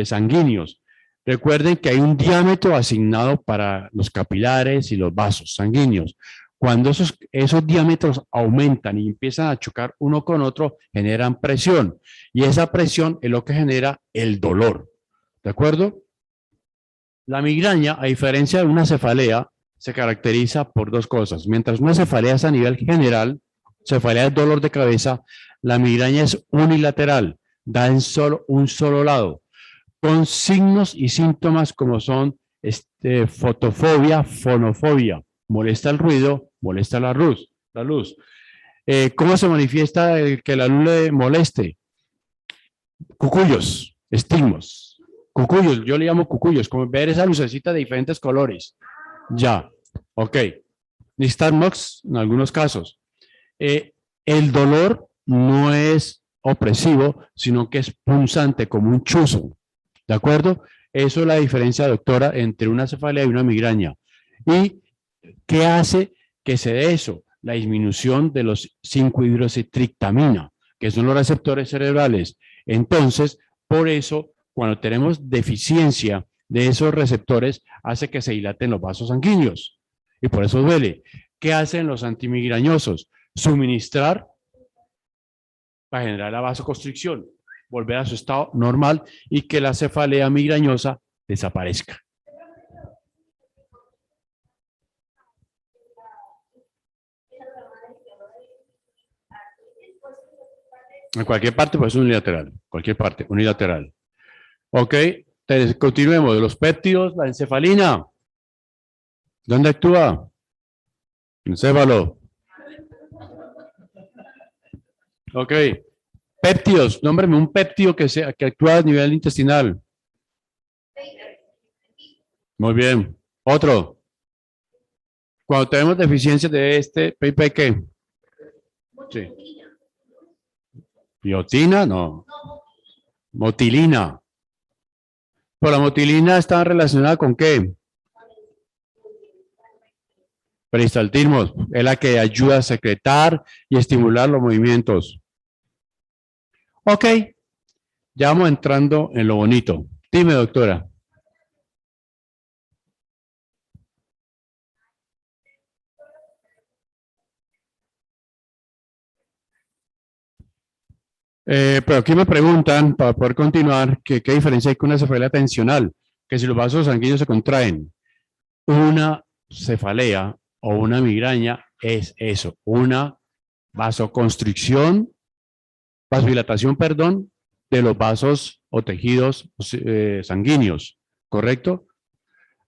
sanguíneos. Recuerden que hay un diámetro asignado para los capilares y los vasos sanguíneos. Cuando esos diámetros aumentan y empiezan a chocar uno con otro, generan presión. Y esa presión es lo que genera el dolor. ¿De acuerdo? La migraña, a diferencia de una cefalea, se caracteriza por dos cosas. Mientras una cefalea es a nivel general, cefalea es dolor de cabeza, la migraña es unilateral, da en un solo lado, con signos y síntomas como son fotofobia, fonofobia, molesta el ruido, molesta la luz. ¿Cómo se manifiesta el que la luz le moleste? Cucuyos, estigmos. Cucuyos, yo le llamo cucuyos, como ver esa lucecita de diferentes colores. Ya, ok. Nixtaminox en algunos casos. El dolor no es opresivo, sino que es punzante, como un chuzo. ¿De acuerdo? Eso es la diferencia, doctora, entre una cefalea y una migraña. ¿Y qué hace que se dé eso? La disminución de los 5-hidroxitriptamina, que son los receptores cerebrales. Entonces, por eso, cuando tenemos deficiencia de esos receptores, hace que se dilaten los vasos sanguíneos. Y por eso duele. ¿Qué hacen los antimigrañosos? Suministrar para generar la vasoconstricción, volver a su estado normal y que la cefalea migrañosa desaparezca. En cualquier parte, pues unilateral. Cualquier parte, unilateral. Ok, continuemos. Los péptidos, la encefalina. ¿Dónde actúa? Encéfalo. Ok. Péptidos. Nómbrame un péptido que actúa a nivel intestinal. Muy bien. Otro. Cuando tenemos deficiencia de este, ¿qué? Sí. Biotina, no. Motilina. Pero la motilina está relacionada con ¿qué? Peristaltismo. Es la que ayuda a secretar y estimular los movimientos. Ok. Ya vamos entrando en lo bonito. Dime, doctora. Pero aquí me preguntan, para poder continuar, que qué diferencia hay con una cefalea tensional, que si los vasos sanguíneos se contraen. Una cefalea o una migraña es eso, una vasoconstricción, vasodilatación, perdón, de los vasos o tejidos sanguíneos, ¿correcto?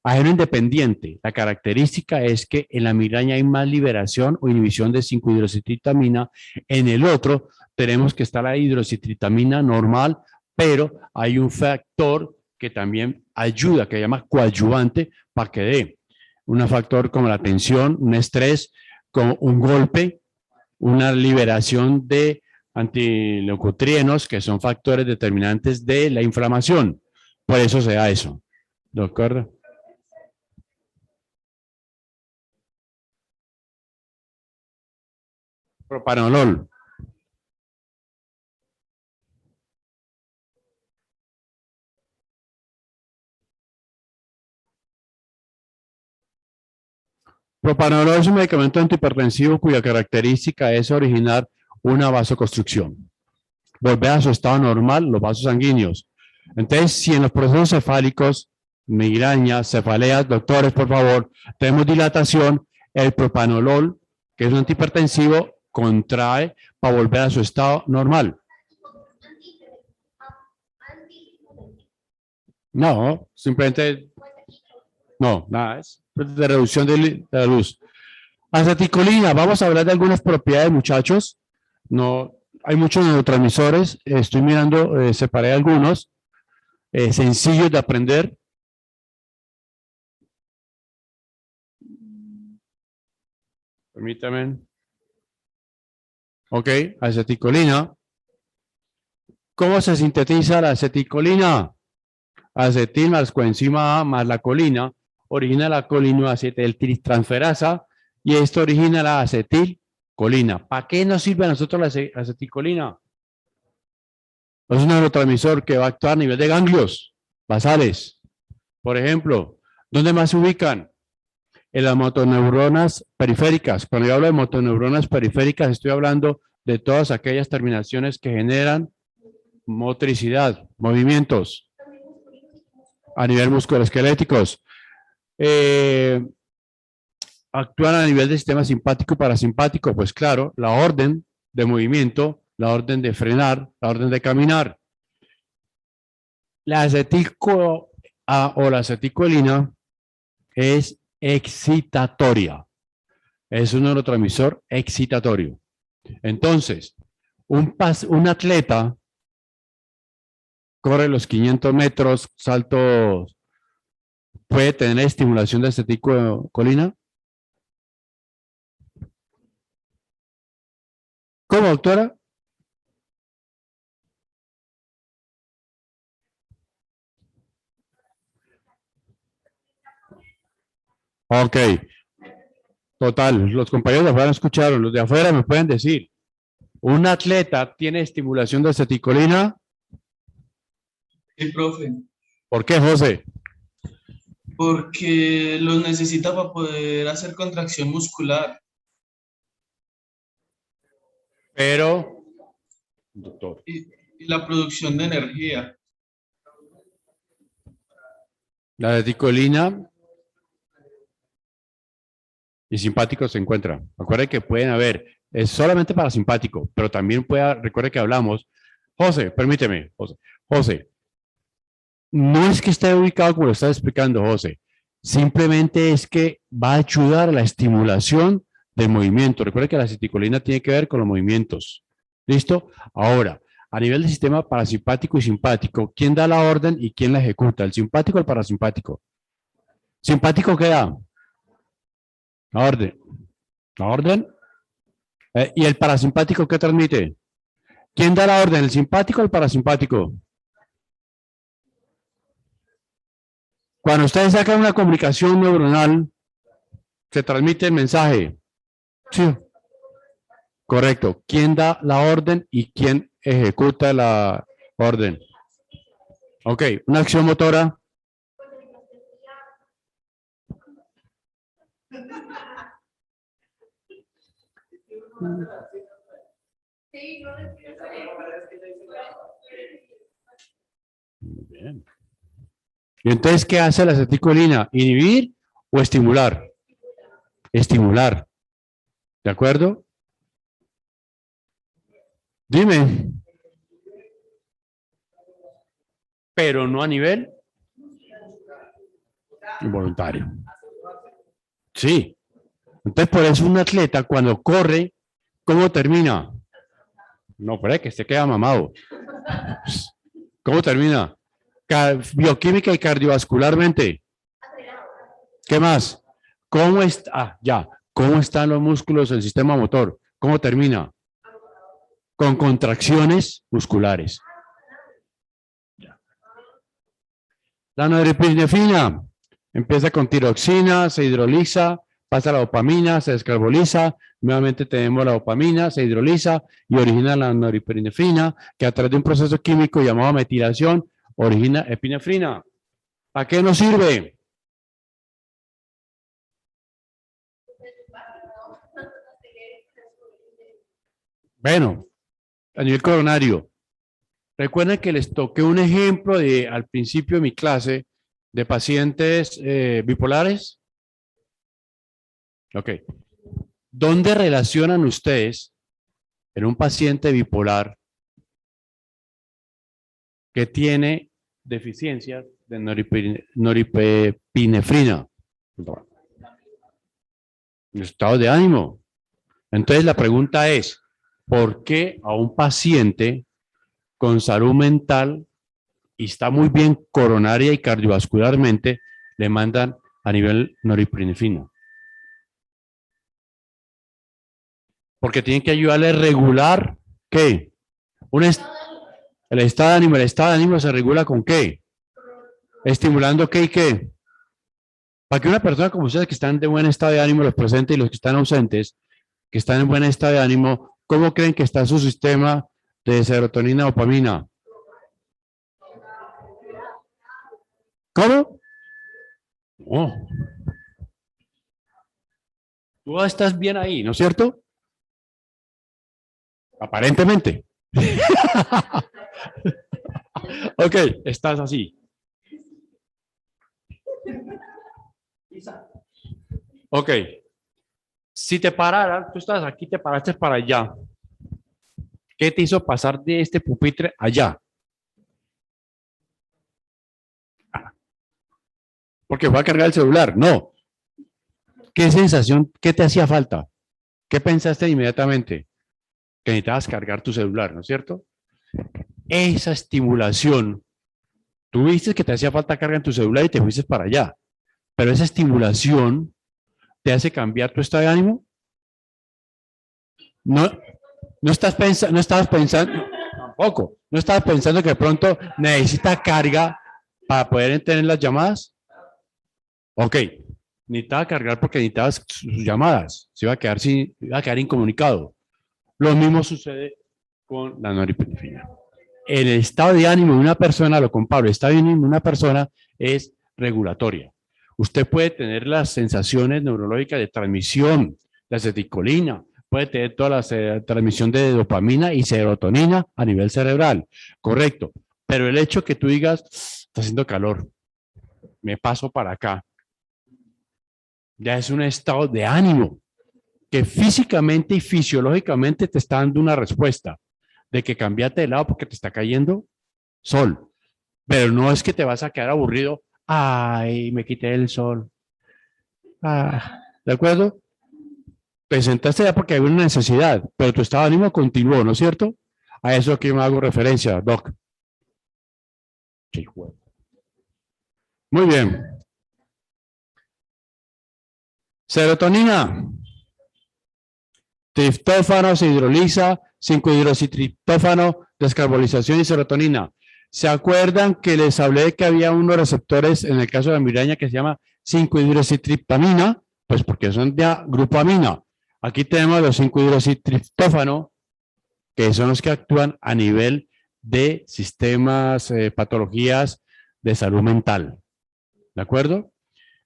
Ajeno independiente, la característica es que en la migraña hay más liberación o inhibición de 5-hidroxitritamina, en el otro tenemos que estar la hidroxitritamina normal, pero hay un factor que también ayuda, que se llama coadyuvante, para que dé un factor como la tensión, un estrés, como un golpe, una liberación de antileucotrienos, que son factores determinantes de la inflamación. Por eso se da eso. ¿De acuerdo? Propanolol. Propanolol es un medicamento antihipertensivo cuya característica es originar una vasoconstricción. Volver a su estado normal los vasos sanguíneos. Entonces, si en los procesos cefálicos, migrañas, cefaleas, doctores, por favor, tenemos dilatación, el propanolol, que es un antihipertensivo, contrae para volver a su estado normal. No, simplemente, no, nada, es de reducción de la luz. Aceticolina, vamos a hablar de algunas propiedades, muchachos. No, hay muchos neurotransmisores, estoy mirando, separé algunos, sencillos de aprender. Permítame. Ok, aceticolina. ¿Cómo se sintetiza la aceticolina? Acetil más coenzima A más la colina origina la colinoacetiltransferasa y esto origina la acetilcolina. ¿Para qué nos sirve a nosotros la aceticolina? Es un neurotransmisor que va a actuar a nivel de ganglios basales. Por ejemplo, ¿dónde más se ubican? En las motoneuronas periféricas. Cuando yo hablo de motoneuronas periféricas, estoy hablando de todas aquellas terminaciones que generan motricidad, movimientos a nivel musculoesqueléticos. Actúan a nivel del sistema simpático y parasimpático. Pues claro, la orden de movimiento, la orden de frenar, la orden de caminar. La acetico o la aceticolina es excitatoria. Es un neurotransmisor excitatorio. Entonces, un atleta corre los 500 metros, saltos, ¿puede tener estimulación de aceticolina? ¿Cómo, doctora? Ok. Total, los compañeros de afuera escucharon, los de afuera me pueden decir, ¿un atleta tiene estimulación de aceticolina? Sí, profe, ¿Por qué, José? porque los necesita para poder hacer contracción muscular. Pero, doctor. Y la producción de energía. La aceticolina y simpático se encuentra. Recuerde que pueden haber, es solamente parasimpático, pero también recuerde que hablamos, José, permíteme, José, no es que esté ubicado como lo está explicando José, simplemente es que va a ayudar a la estimulación del movimiento. Recuerde que la aceticolina tiene que ver con los movimientos. ¿Listo? Ahora, a nivel del sistema parasimpático y simpático, ¿quién da la orden y quién la ejecuta? ¿El simpático o el parasimpático? ¿Simpático qué da? La orden. ¿La orden? ¿Y el parasimpático qué transmite? ¿Quién da la orden? ¿El simpático o el parasimpático? Cuando ustedes sacan una comunicación neuronal, se transmite el mensaje. Sí. Correcto. ¿Quién da la orden y quién ejecuta la orden? Ok, una acción motora. Bien. Y entonces, ¿qué hace la aceticolina? ¿Inhibir o estimular? Estimular. ¿De acuerdo? Dime. Pero no a nivel involuntario. Sí. Entonces, por eso un atleta cuando corre, ¿cómo termina? No, pero es que se queda mamado. ¿Cómo termina? Bioquímica y cardiovascularmente. ¿Qué más? ¿Cómo está? Ya. ¿Cómo están los músculos del sistema motor? ¿Cómo termina? Con contracciones musculares. La norepinefrina empieza con tiroxina, se hidroliza, pasa a la dopamina, se descarboliza, nuevamente tenemos la dopamina, se hidroliza y origina la norepinefrina, que a través de un proceso químico llamado metilación origina epinefrina. ¿Para qué nos sirve? Bueno, a nivel coronario. Recuerden que les toqué un ejemplo al principio de mi clase de pacientes bipolares. Ok. ¿Dónde relacionan ustedes en un paciente bipolar que tiene deficiencias de norepinefrina? Estado de ánimo. Entonces la pregunta es, ¿por qué a un paciente con salud mental y está muy bien coronaria y cardiovascularmente le mandan a nivel norepinefrina? Porque tienen que ayudarle a regular, ¿qué? El estado de ánimo se regula ¿con qué? Estimulando ¿qué y qué? Para que una persona como ustedes que están de buen estado de ánimo, los presentes y los que están ausentes, que están en buen estado de ánimo, ¿cómo creen que está su sistema de serotonina, dopamina? ¿Cómo? Oh. Tú estás bien ahí, ¿no es cierto? Aparentemente. Ok, estás así. Ok. Si te pararan, tú estás aquí, te paraste para allá. ¿Qué te hizo pasar de este pupitre allá? Porque fue a cargar el celular. No. ¿Qué sensación, qué te hacía falta? ¿Qué pensaste inmediatamente? Que necesitabas cargar tu celular, ¿no es cierto? Esa estimulación, tú viste que te hacía falta carga en tu celular y te fuiste para allá. Pero esa estimulación te hace cambiar tu estado de ánimo. No, no estabas pensando, tampoco, no estabas pensando que de pronto necesita carga para poder tener las llamadas. Ok, necesitaba cargar porque necesitabas sus llamadas, se iba a quedar incomunicado. Lo mismo sucede con la norepinefrina. El estado de ánimo de una persona, lo comparo, el estado de ánimo de una persona es regulatoria. Usted puede tener las sensaciones neurológicas de transmisión, la aceticolina, puede tener toda la transmisión de dopamina y serotonina a nivel cerebral, correcto. Pero el hecho que tú digas, está haciendo calor, me paso para acá. Ya es un estado de ánimo que físicamente y fisiológicamente te está dando una respuesta de que cambiate de lado porque te está cayendo sol. Pero no es que te vas a quedar aburrido. Ay, me quité el sol. Ah, ¿de acuerdo? Te sentaste ya porque hay una necesidad, pero tu estado de ánimo continuó, ¿no es cierto? A eso que me hago referencia, Doc. Muy bien. Serotonina. Triptófano se hidroliza, 5-hidroxitriptófano, descarbonización y serotonina. ¿Se acuerdan que les hablé de que había unos receptores en el caso de la migraña que se llama 5-hidroxitriptamina? Pues porque son de grupo amina. Aquí tenemos los 5-hidroxitriptófano, que son los que actúan a nivel de sistemas, patologías de salud mental. ¿De acuerdo?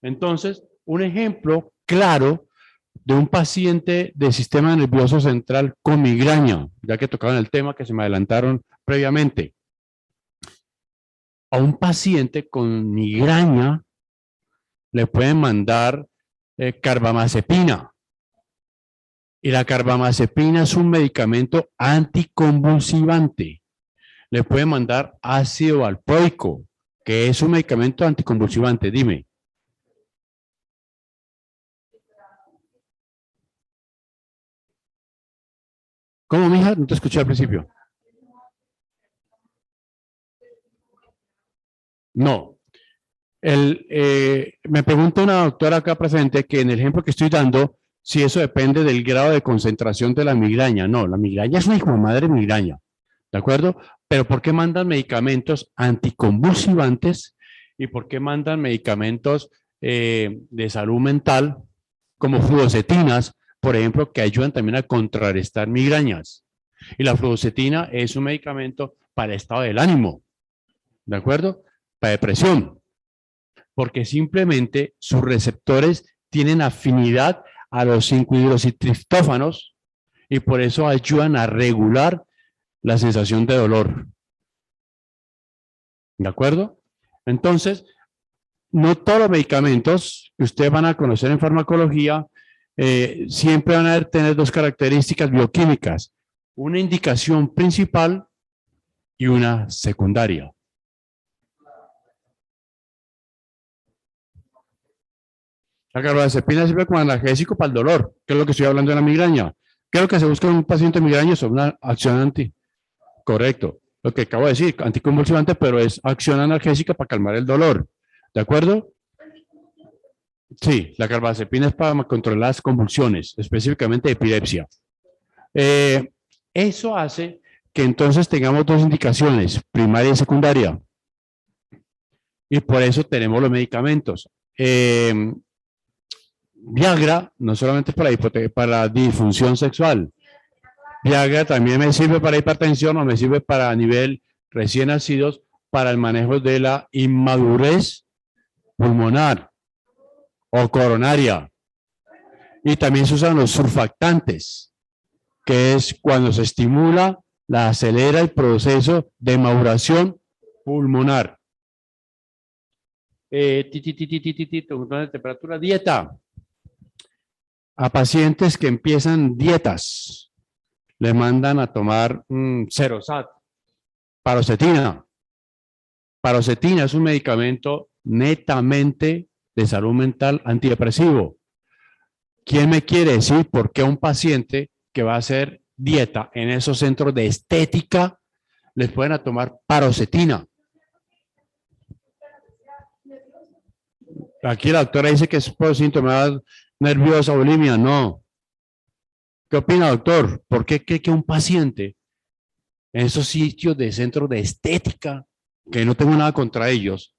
Entonces, un ejemplo claro de un paciente del sistema nervioso central con migraña, ya que tocaban el tema que se me adelantaron previamente. A un paciente con migraña le pueden mandar carbamazepina. Y la carbamazepina es un medicamento anticonvulsivante. Le pueden mandar ácido valproico, que es un medicamento anticonvulsivante. Dime. ¿Cómo, mija? No te escuché al principio. No. Me pregunta una doctora acá presente que en el ejemplo que estoy dando, si eso depende del grado de concentración de la migraña. No, la migraña es una hijo de madre migraña. ¿De acuerdo? Pero ¿por qué mandan medicamentos anticonvulsivantes y por qué mandan medicamentos de salud mental como fluoxetinas, por ejemplo, que ayudan también a contrarrestar migrañas? Y la fluoxetina es un medicamento para el estado del ánimo, ¿de acuerdo? Para depresión, porque simplemente sus receptores tienen afinidad a los 5-hidroxitriptófanos y por eso ayudan a regular la sensación de dolor. ¿De acuerdo? Entonces, no todos los medicamentos que ustedes van a conocer en farmacología siempre van a tener dos características bioquímicas, una indicación principal y una secundaria. La carbamazepina sirve como analgésico para el dolor, que es lo que estoy hablando de la migraña. ¿Qué es lo que se busca en un paciente migraña? Es una acción anti. Correcto. Lo que acabo de decir, anticonvulsivante, pero es acción analgésica para calmar el dolor. ¿De acuerdo? Sí, la carbamazepina es para controlar las convulsiones, específicamente epilepsia. Eso hace que entonces tengamos dos indicaciones, primaria y secundaria. Y por eso tenemos los medicamentos. Viagra no solamente para la disfunción sexual. Viagra también me sirve para hipertensión o me sirve para a nivel recién nacidos para el manejo de la inmadurez pulmonar o coronaria. Y también se usan los surfactantes, que es cuando se estimula, la acelera el proceso de maduración pulmonar. Temperatura, dieta. A pacientes que empiezan dietas, le mandan a tomar Serosat, paroxetina. Paroxetina es un medicamento netamente de salud mental antidepresivo. ¿Quién me quiere decir por qué a un paciente que va a hacer dieta en esos centros de estética les pueden a tomar paroxetina? Aquí la doctora dice que es por síntomas nerviosa, bulimia. No. ¿Qué opina, doctor? ¿Por qué cree que un paciente en esos sitios de centros de estética, que no tengo nada contra ellos,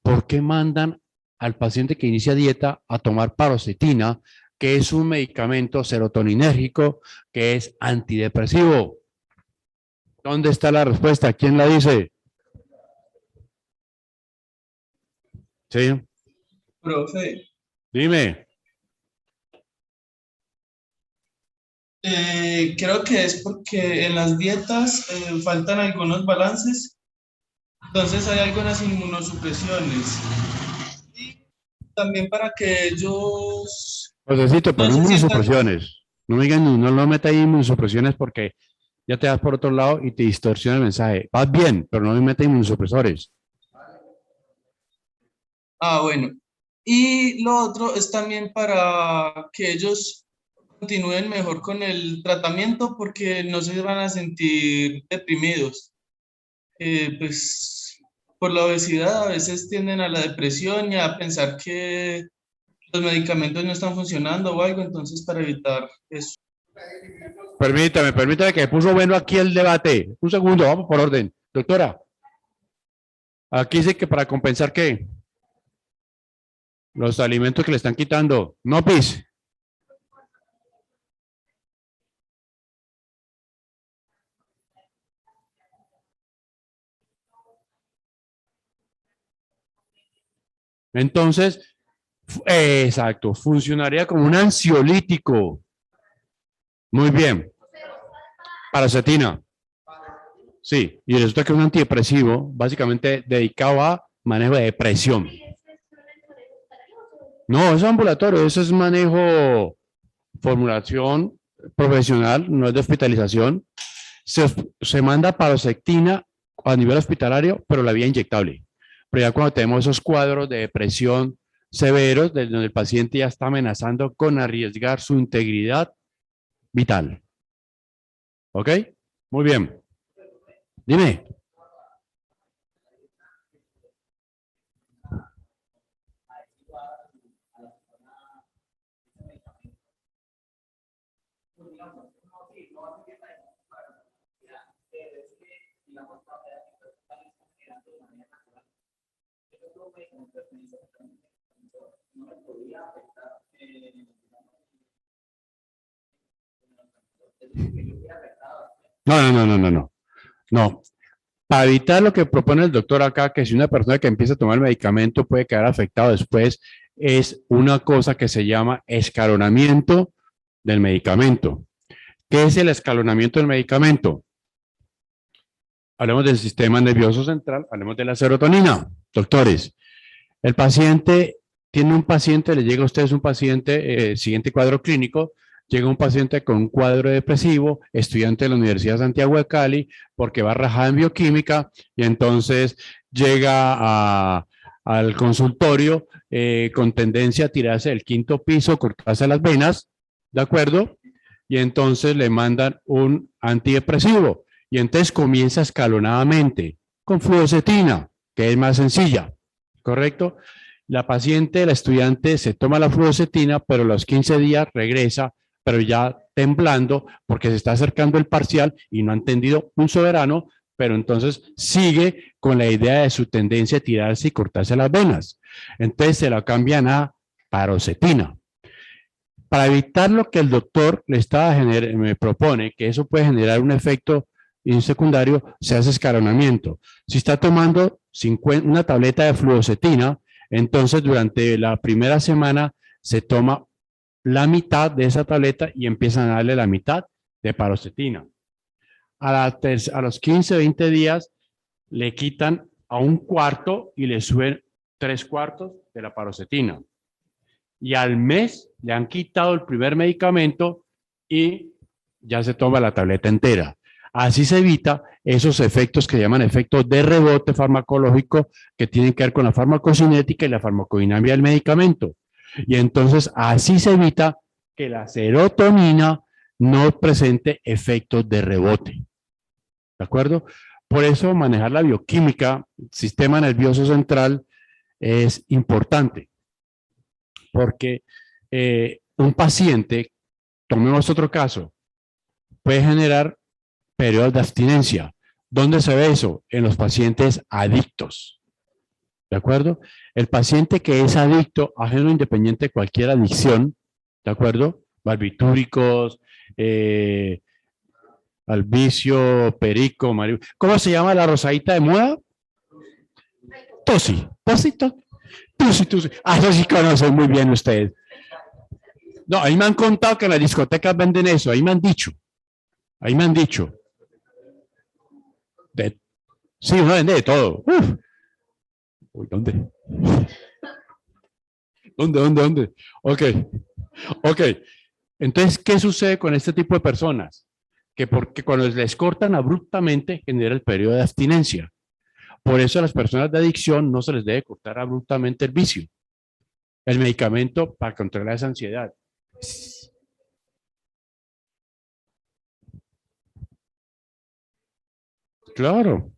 por qué mandan al paciente que inicia dieta a tomar paroxetina, que es un medicamento serotoninérgico, que es antidepresivo? ¿Dónde está la respuesta? ¿Quién la dice? Sí. Profe, Dime. creo que es porque en las dietas faltan algunos balances, entonces hay algunas inmunosupresiones. también para que ellos Necesito, no pero no se sientan, inmunosupresiones. No me digan, no, no meta ahí inmunosupresiones porque ya te vas por otro lado y te distorsiona el mensaje. Vas bien, pero no me meta inmunosupresores. bueno. Y lo otro es también para que ellos continúen mejor con el tratamiento porque no se van a sentir deprimidos. Pues por la obesidad a veces tienden a la depresión y a pensar que los medicamentos no están funcionando o algo, entonces para evitar eso. Permítame que puso bueno aquí el debate. Un segundo, vamos por orden. Doctora, aquí dice que para compensar ¿qué? Los alimentos que le están quitando. No, pis. Entonces, exacto, funcionaría como un ansiolítico. Muy bien. Paracetina. Sí, y resulta que es un antidepresivo básicamente dedicado a manejo de depresión. No, eso es ambulatorio, eso es manejo, formulación profesional, no es de hospitalización. Se manda paroxetina a nivel hospitalario, pero la vía inyectable. Pero ya cuando tenemos esos cuadros de depresión severos, donde el paciente ya está amenazando con arriesgar su integridad vital. ¿Ok? Muy bien. Dime. No. No. Para evitar lo que propone el doctor acá, que si una persona que empieza a tomar el medicamento puede quedar afectado después, es una cosa que se llama escalonamiento del medicamento. ¿Qué es el escalonamiento del medicamento? Hablemos del sistema nervioso central, hablemos de la serotonina. Doctores, el paciente, tiene un paciente, le llega a ustedes un paciente, siguiente cuadro clínico, llega un paciente con un cuadro depresivo, estudiante de la Universidad de Santiago de Cali, porque va rajada en bioquímica, y entonces llega al consultorio con tendencia a tirarse del quinto piso, cortarse las venas, ¿de acuerdo? Y entonces le mandan un antidepresivo, y entonces comienza escalonadamente con fluoxetina, que es más sencilla, ¿correcto? La paciente, la estudiante, se toma la fluoxetina, pero a los 15 días regresa, pero ya temblando, porque se está acercando el parcial y no ha entendido un soberano, pero entonces sigue con la idea de su tendencia a tirarse y cortarse las venas. Entonces se la cambian a paroxetina. Para evitar lo que el doctor me propone, que eso puede generar un efecto secundario, se hace escalonamiento. Si está tomando una tableta de fluoxetina, entonces durante la primera semana se toma la mitad de esa tableta y empiezan a darle la mitad de paroxetina. A los 15, 20 días le quitan a un cuarto y le suben 3/4 de la paroxetina. Y al mes le han quitado el primer medicamento y ya se toma la tableta entera. Así se evita esos efectos que llaman efectos de rebote farmacológico que tienen que ver con la farmacocinética y la farmacodinámica del medicamento. Y entonces así se evita que la serotonina no presente efectos de rebote. ¿De acuerdo? Por eso manejar la bioquímica, sistema nervioso central, es importante. Porque un paciente, tomemos otro caso, puede generar periodos de abstinencia. ¿Dónde se ve eso? En los pacientes adictos. ¿De acuerdo? El paciente que es adicto, ajeno independiente de cualquier adicción, ¿de acuerdo? Barbitúricos, al vicio, perico, marihuana. ¿Cómo se llama la rosadita de moda? Tosi. Tusi. Ah, eso sí conocen muy bien ustedes. No, ahí me han contado que en las discotecas venden eso, ahí me han dicho. Sí, uno vende de todo. Uy, ¿dónde? ¿Dónde? Ok, ok. Entonces, ¿qué sucede con este tipo de personas? Que porque cuando les cortan abruptamente genera el periodo de abstinencia. Por eso a las personas de adicción no se les debe cortar abruptamente el vicio, el medicamento para controlar esa ansiedad. Claro,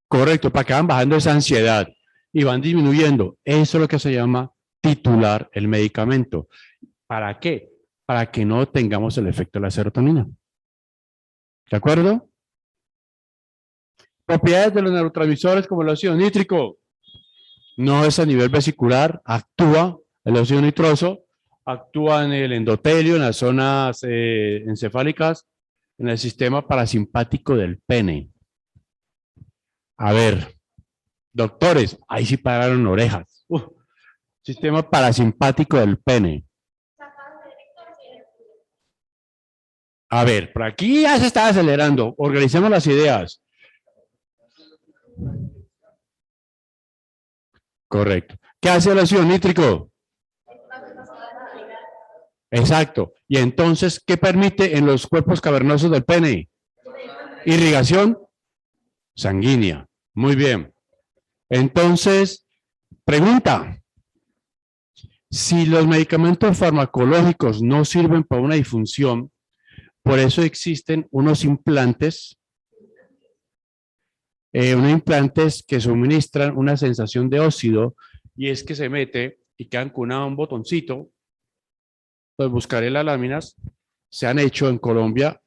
correcto, para que van bajando esa ansiedad y van disminuyendo. Eso es lo que se llama titular el medicamento. ¿Para qué? Para que no tengamos el efecto de la serotonina. ¿De acuerdo? Propiedades de los neurotransmisores como el óxido nítrico. No es a nivel vesicular, actúa el óxido nitroso, actúa en el endotelio, en las zonas encefálicas, en el sistema parasimpático del pene. A ver, doctores, ahí sí pararon orejas. Sistema parasimpático del pene. A ver, por aquí ya se está acelerando. Organicemos las ideas. Correcto. ¿Qué hace el óxido nítrico? Exacto. Y entonces, ¿qué permite en los cuerpos cavernosos del pene? Irrigación sanguínea. Muy bien. Entonces, pregunta. Si los medicamentos farmacológicos no sirven para una disfunción, por eso existen unos implantes que suministran una sensación de óxido, y es que se mete y quedan con un botoncito. Pues buscaré las láminas, se han hecho en Colombia,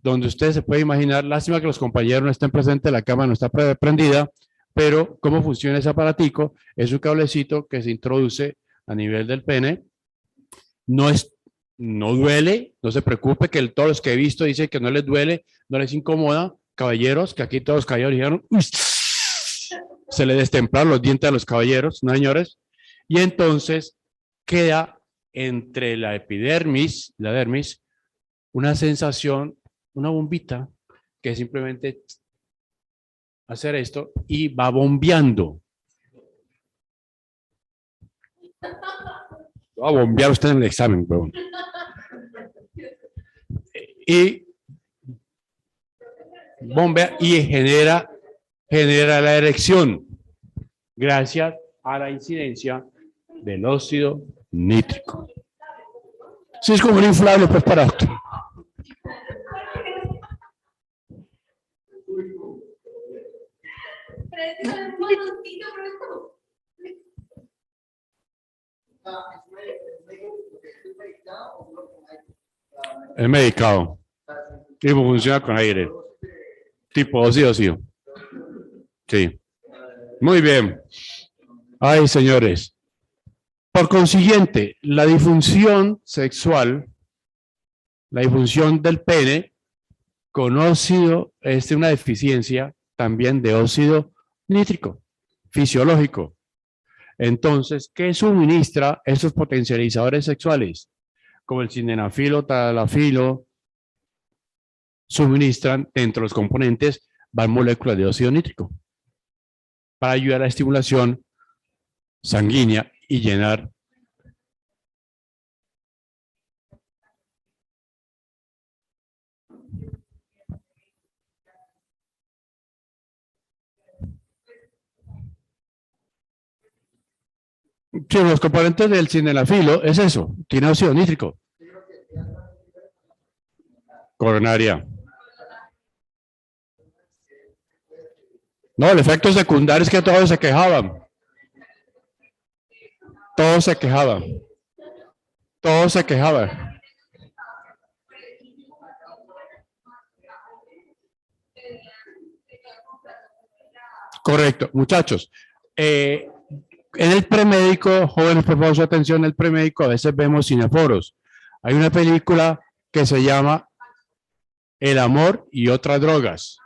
donde ustedes se pueden imaginar. Lástima que los compañeros no estén presentes, la cámara no está prendida, pero cómo funciona ese aparatico. Es un cablecito que se introduce a nivel del pene. No duele, no se preocupe, que todos los que he visto dicen que no les duele, no les incomoda. Caballeros, que aquí todos los caballeros dijeron, uy, se le destemplaron los dientes a los caballeros, ¿no, señores? Y entonces queda entre la epidermis, la dermis, una sensación, una bombita, que simplemente hacer esto y va bombeando. Va a bombear usted en el examen, weón. Y bombea y genera la erección gracias a la incidencia del óxido nítrico. Sí, es como un inflable, pues, para esto. Es medicado. Y funciona con aire. Tipo óxido. Sí. Muy bien. Ay, señores. Por consiguiente, la disfunción sexual, la disfunción del pene con óxido es una deficiencia también de óxido nítrico, fisiológico. Entonces, ¿qué suministra esos potencializadores sexuales? Como el sildenafilo, tadalafilo, suministran dentro de los componentes van moléculas de óxido nítrico para ayudar a la estimulación sanguínea y llenar. Sí, los componentes del sildenafilo es eso, tiene óxido nítrico. Coronaria. No, el efecto secundario es que todos se quejaban. Todos se quejaban. Todos se quejaban. Correcto, muchachos. En el premédico, jóvenes, por favor, su atención, en el premédico a veces vemos cineforos. Hay una película que se llama El amor y otras drogas.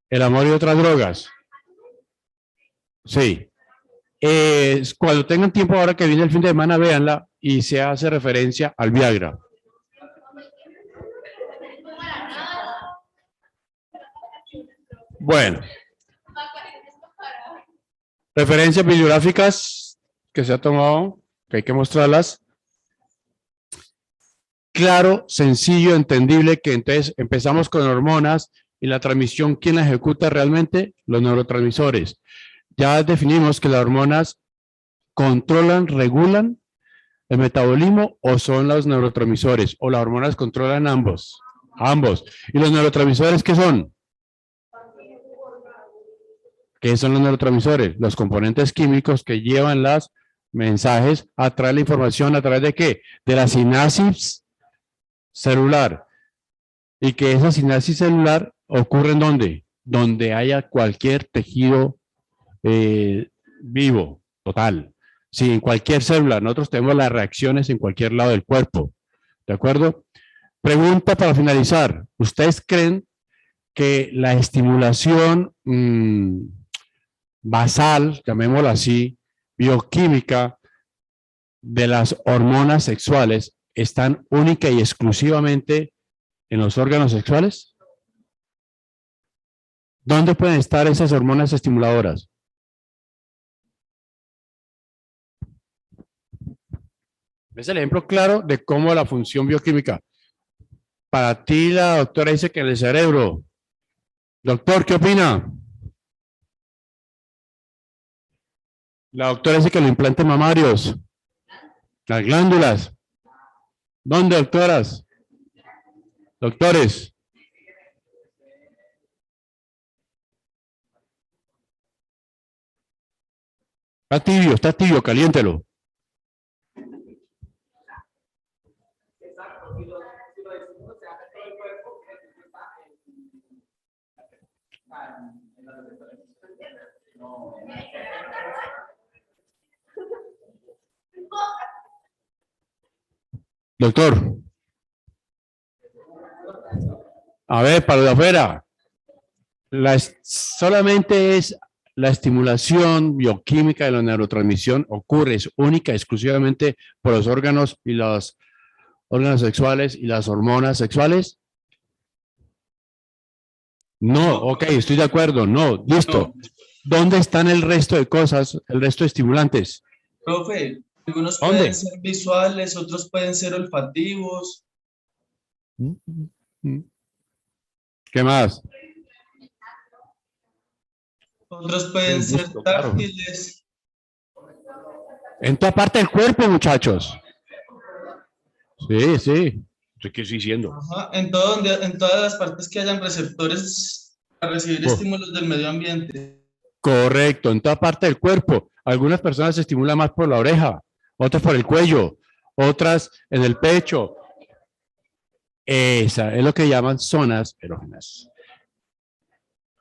El amor y otras drogas. Sí. Cuando tengan tiempo, ahora que viene el fin de semana, véanla, y se hace referencia al Viagra. Bueno, Referencias bibliográficas que se ha tomado, que hay que mostrarlas. Claro, sencillo, entendible, que entonces empezamos con hormonas y la transmisión, ¿quién la ejecuta realmente? Los neurotransmisores. Ya definimos que las hormonas controlan, regulan el metabolismo o son los neurotransmisores o las hormonas controlan ambos. Ambos. ¿Y los neurotransmisores qué son? ¿Qué son los neurotransmisores? Los componentes químicos que llevan los mensajes a través de la información, ¿a través de qué? De la sinapsis celular. Y que esa sinapsis celular ocurre ¿en dónde? Donde haya cualquier tejido vivo, total. Sí, en cualquier célula. Nosotros tenemos las reacciones en cualquier lado del cuerpo. ¿De acuerdo? Pregunta para finalizar. ¿Ustedes creen que la estimulación basal, llamémosla así, bioquímica de las hormonas sexuales están única y exclusivamente en los órganos sexuales? ¿Dónde pueden estar esas hormonas estimuladoras? Es el ejemplo claro de cómo la función bioquímica. Para ti la doctora dice que en el cerebro. Doctor, ¿qué opina? La doctora dice que los implantes mamarios, las glándulas. ¿Dónde, doctoras? Doctores. Está tibio, caliéntelo. Doctor. A ver, para de afuera. Solamente es la estimulación bioquímica de la neurotransmisión ocurre, es única, exclusivamente por los órganos y los órganos sexuales y las hormonas sexuales. No, ok, estoy de acuerdo, no, listo. No. ¿Dónde están el resto de cosas, el resto de estimulantes? Profe, algunos ¿Dónde? pueden ser visuales, otros pueden ser olfativos. ¿Qué más? Otros pueden Sí, ser justo, claro. táctiles. En toda parte del cuerpo, muchachos. Sí, sí. ¿Qué estoy diciendo? Ajá, en todas las partes que hayan receptores para recibir estímulos del medio ambiente. Correcto, en toda parte del cuerpo. Algunas personas se estimulan más por la oreja, otras por el cuello, otras en el pecho. Esa es lo que llaman zonas erógenas.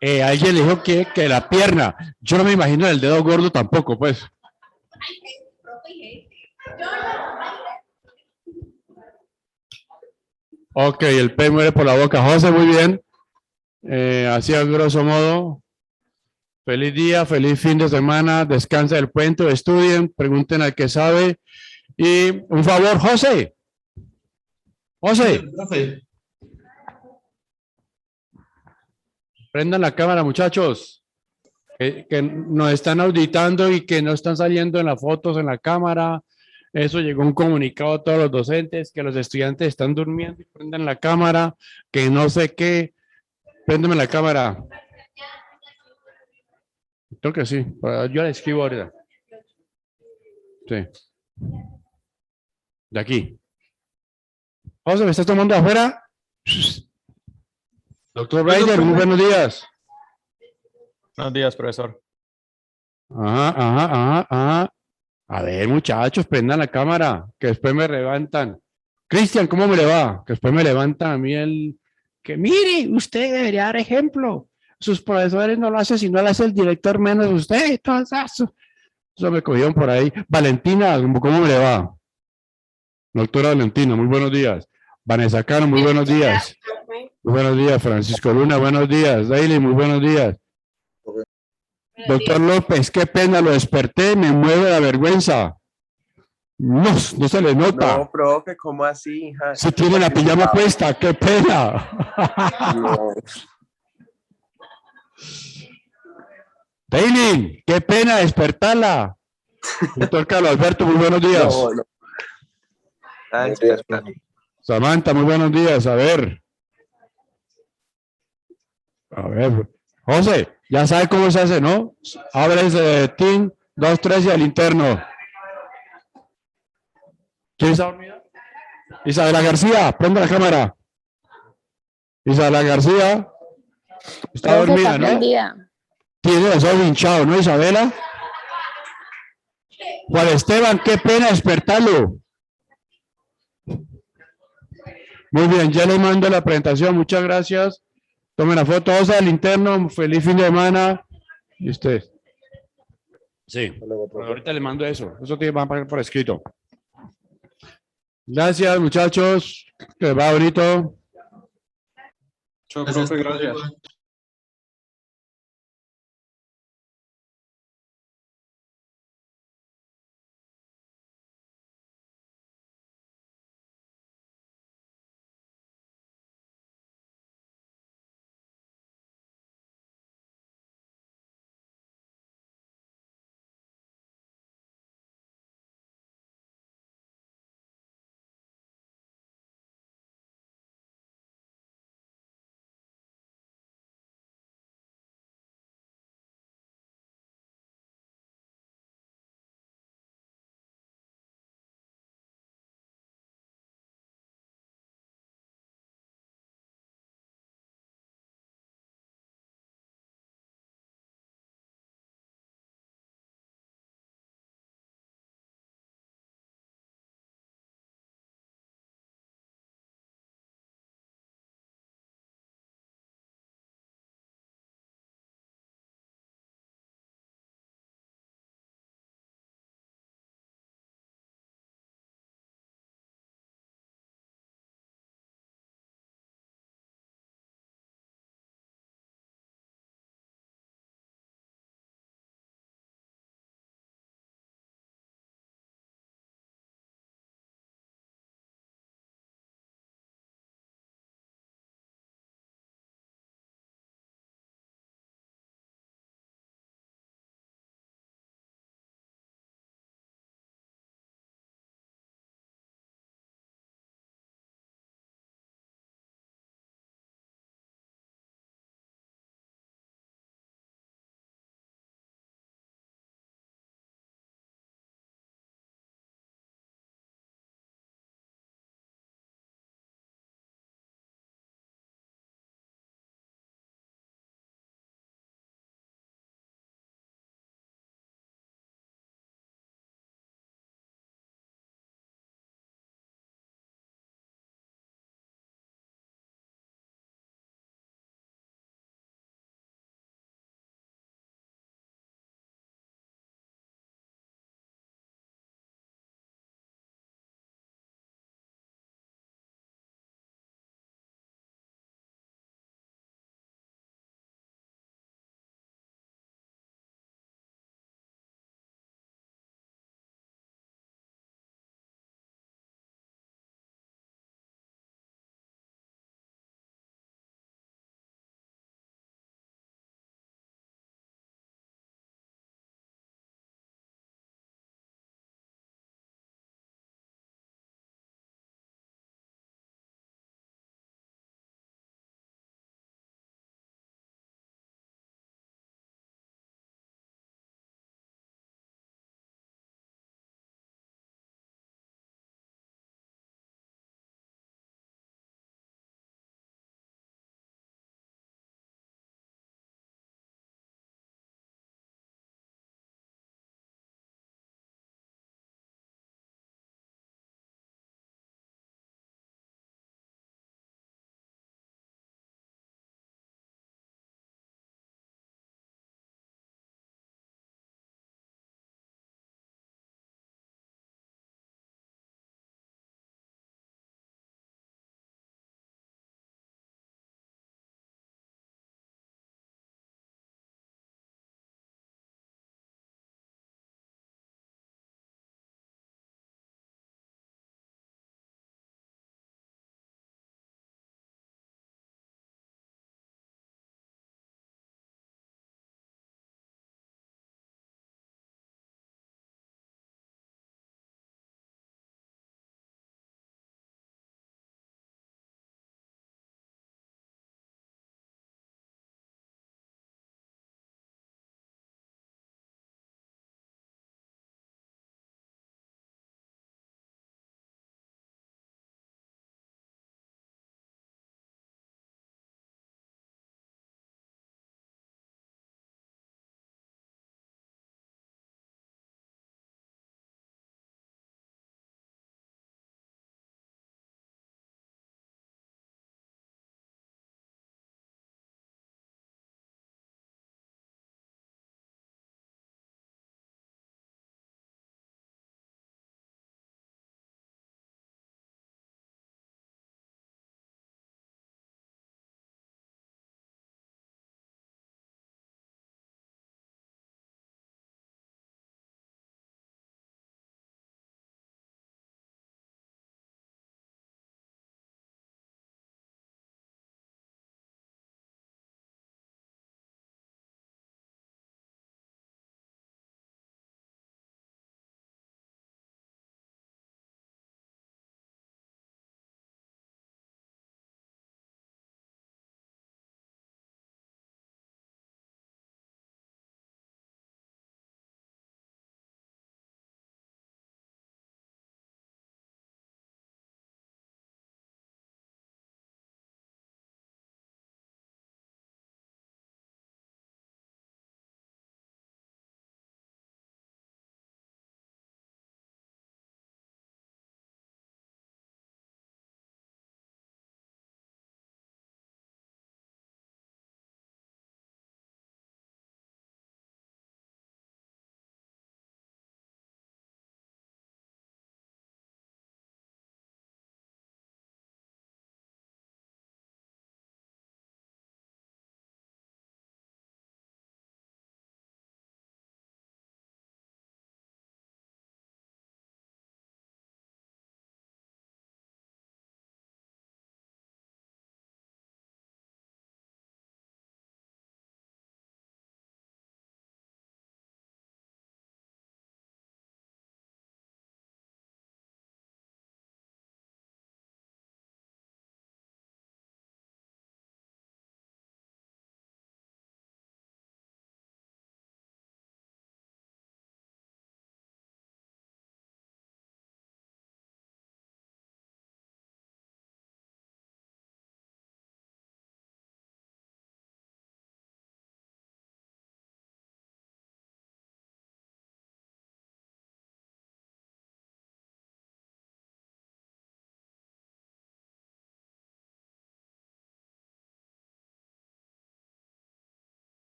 Alguien le dijo que la pierna. Yo no me imagino el dedo gordo tampoco, pues. Ok, el pez muere por la boca. José, muy bien. Así a grosso modo. Feliz día, feliz fin de semana. Descansa del puente, estudien, pregunten al que sabe. Y un favor, José. José. Sí, profe. Prendan la cámara, muchachos. Que nos están auditando y que no están saliendo en las fotos en la cámara. Eso llegó un comunicado a todos los docentes que los estudiantes están durmiendo y prendan la cámara, que no sé qué. Préndeme la cámara. Creo que sí. Yo la escribo ahorita. Sí. De aquí. José, ¿me estás tomando afuera? Doctor Ryder, muy buenos días. Buenos días, profesor. Ajá. A ver, muchachos, prendan la cámara, que después me levantan. Cristian, ¿cómo me le va? Que después me levantan a mí el... Que mire, usted debería dar ejemplo. Sus profesores no lo hacen, si no lo hace el director menos usted. Entonces, eso me cogieron por ahí. Valentina, ¿cómo me le va? Doctora Valentina, muy buenos días. Vanessa Cano, muy buenos días. Muy buenos días, Francisco Luna, buenos días. Daily, muy buenos días. Doctor López, qué pena, lo desperté, me mueve la vergüenza. No se le nota. No, profe, ¿cómo así, hija? Si tiene la pijama puesta, qué pena. No. Daily, qué pena despertarla. Doctor Carlos Alberto, muy buenos días. No, no. Ah, espera, espera. Samantha, muy buenos días. A ver. José, ya sabe cómo se hace, ¿no? Abre ese team 2, 3 y al interno. ¿Quién está dormida? Isabela García, prende la cámara. Isabela García. Está Profe, dormida, está ¿no? prendida. Tiene los ojos hinchados, ¿no, Isabela? Juan Esteban, qué pena despertarlo. Muy bien, ya le mando la presentación. Muchas gracias. Tomen la foto. Vamos al interno. Feliz fin de semana. ¿Y usted? Sí. Bueno, ahorita le mando eso. Eso tiene que pagar por escrito. Gracias, muchachos. Que va bonito. Chao, profe, gracias.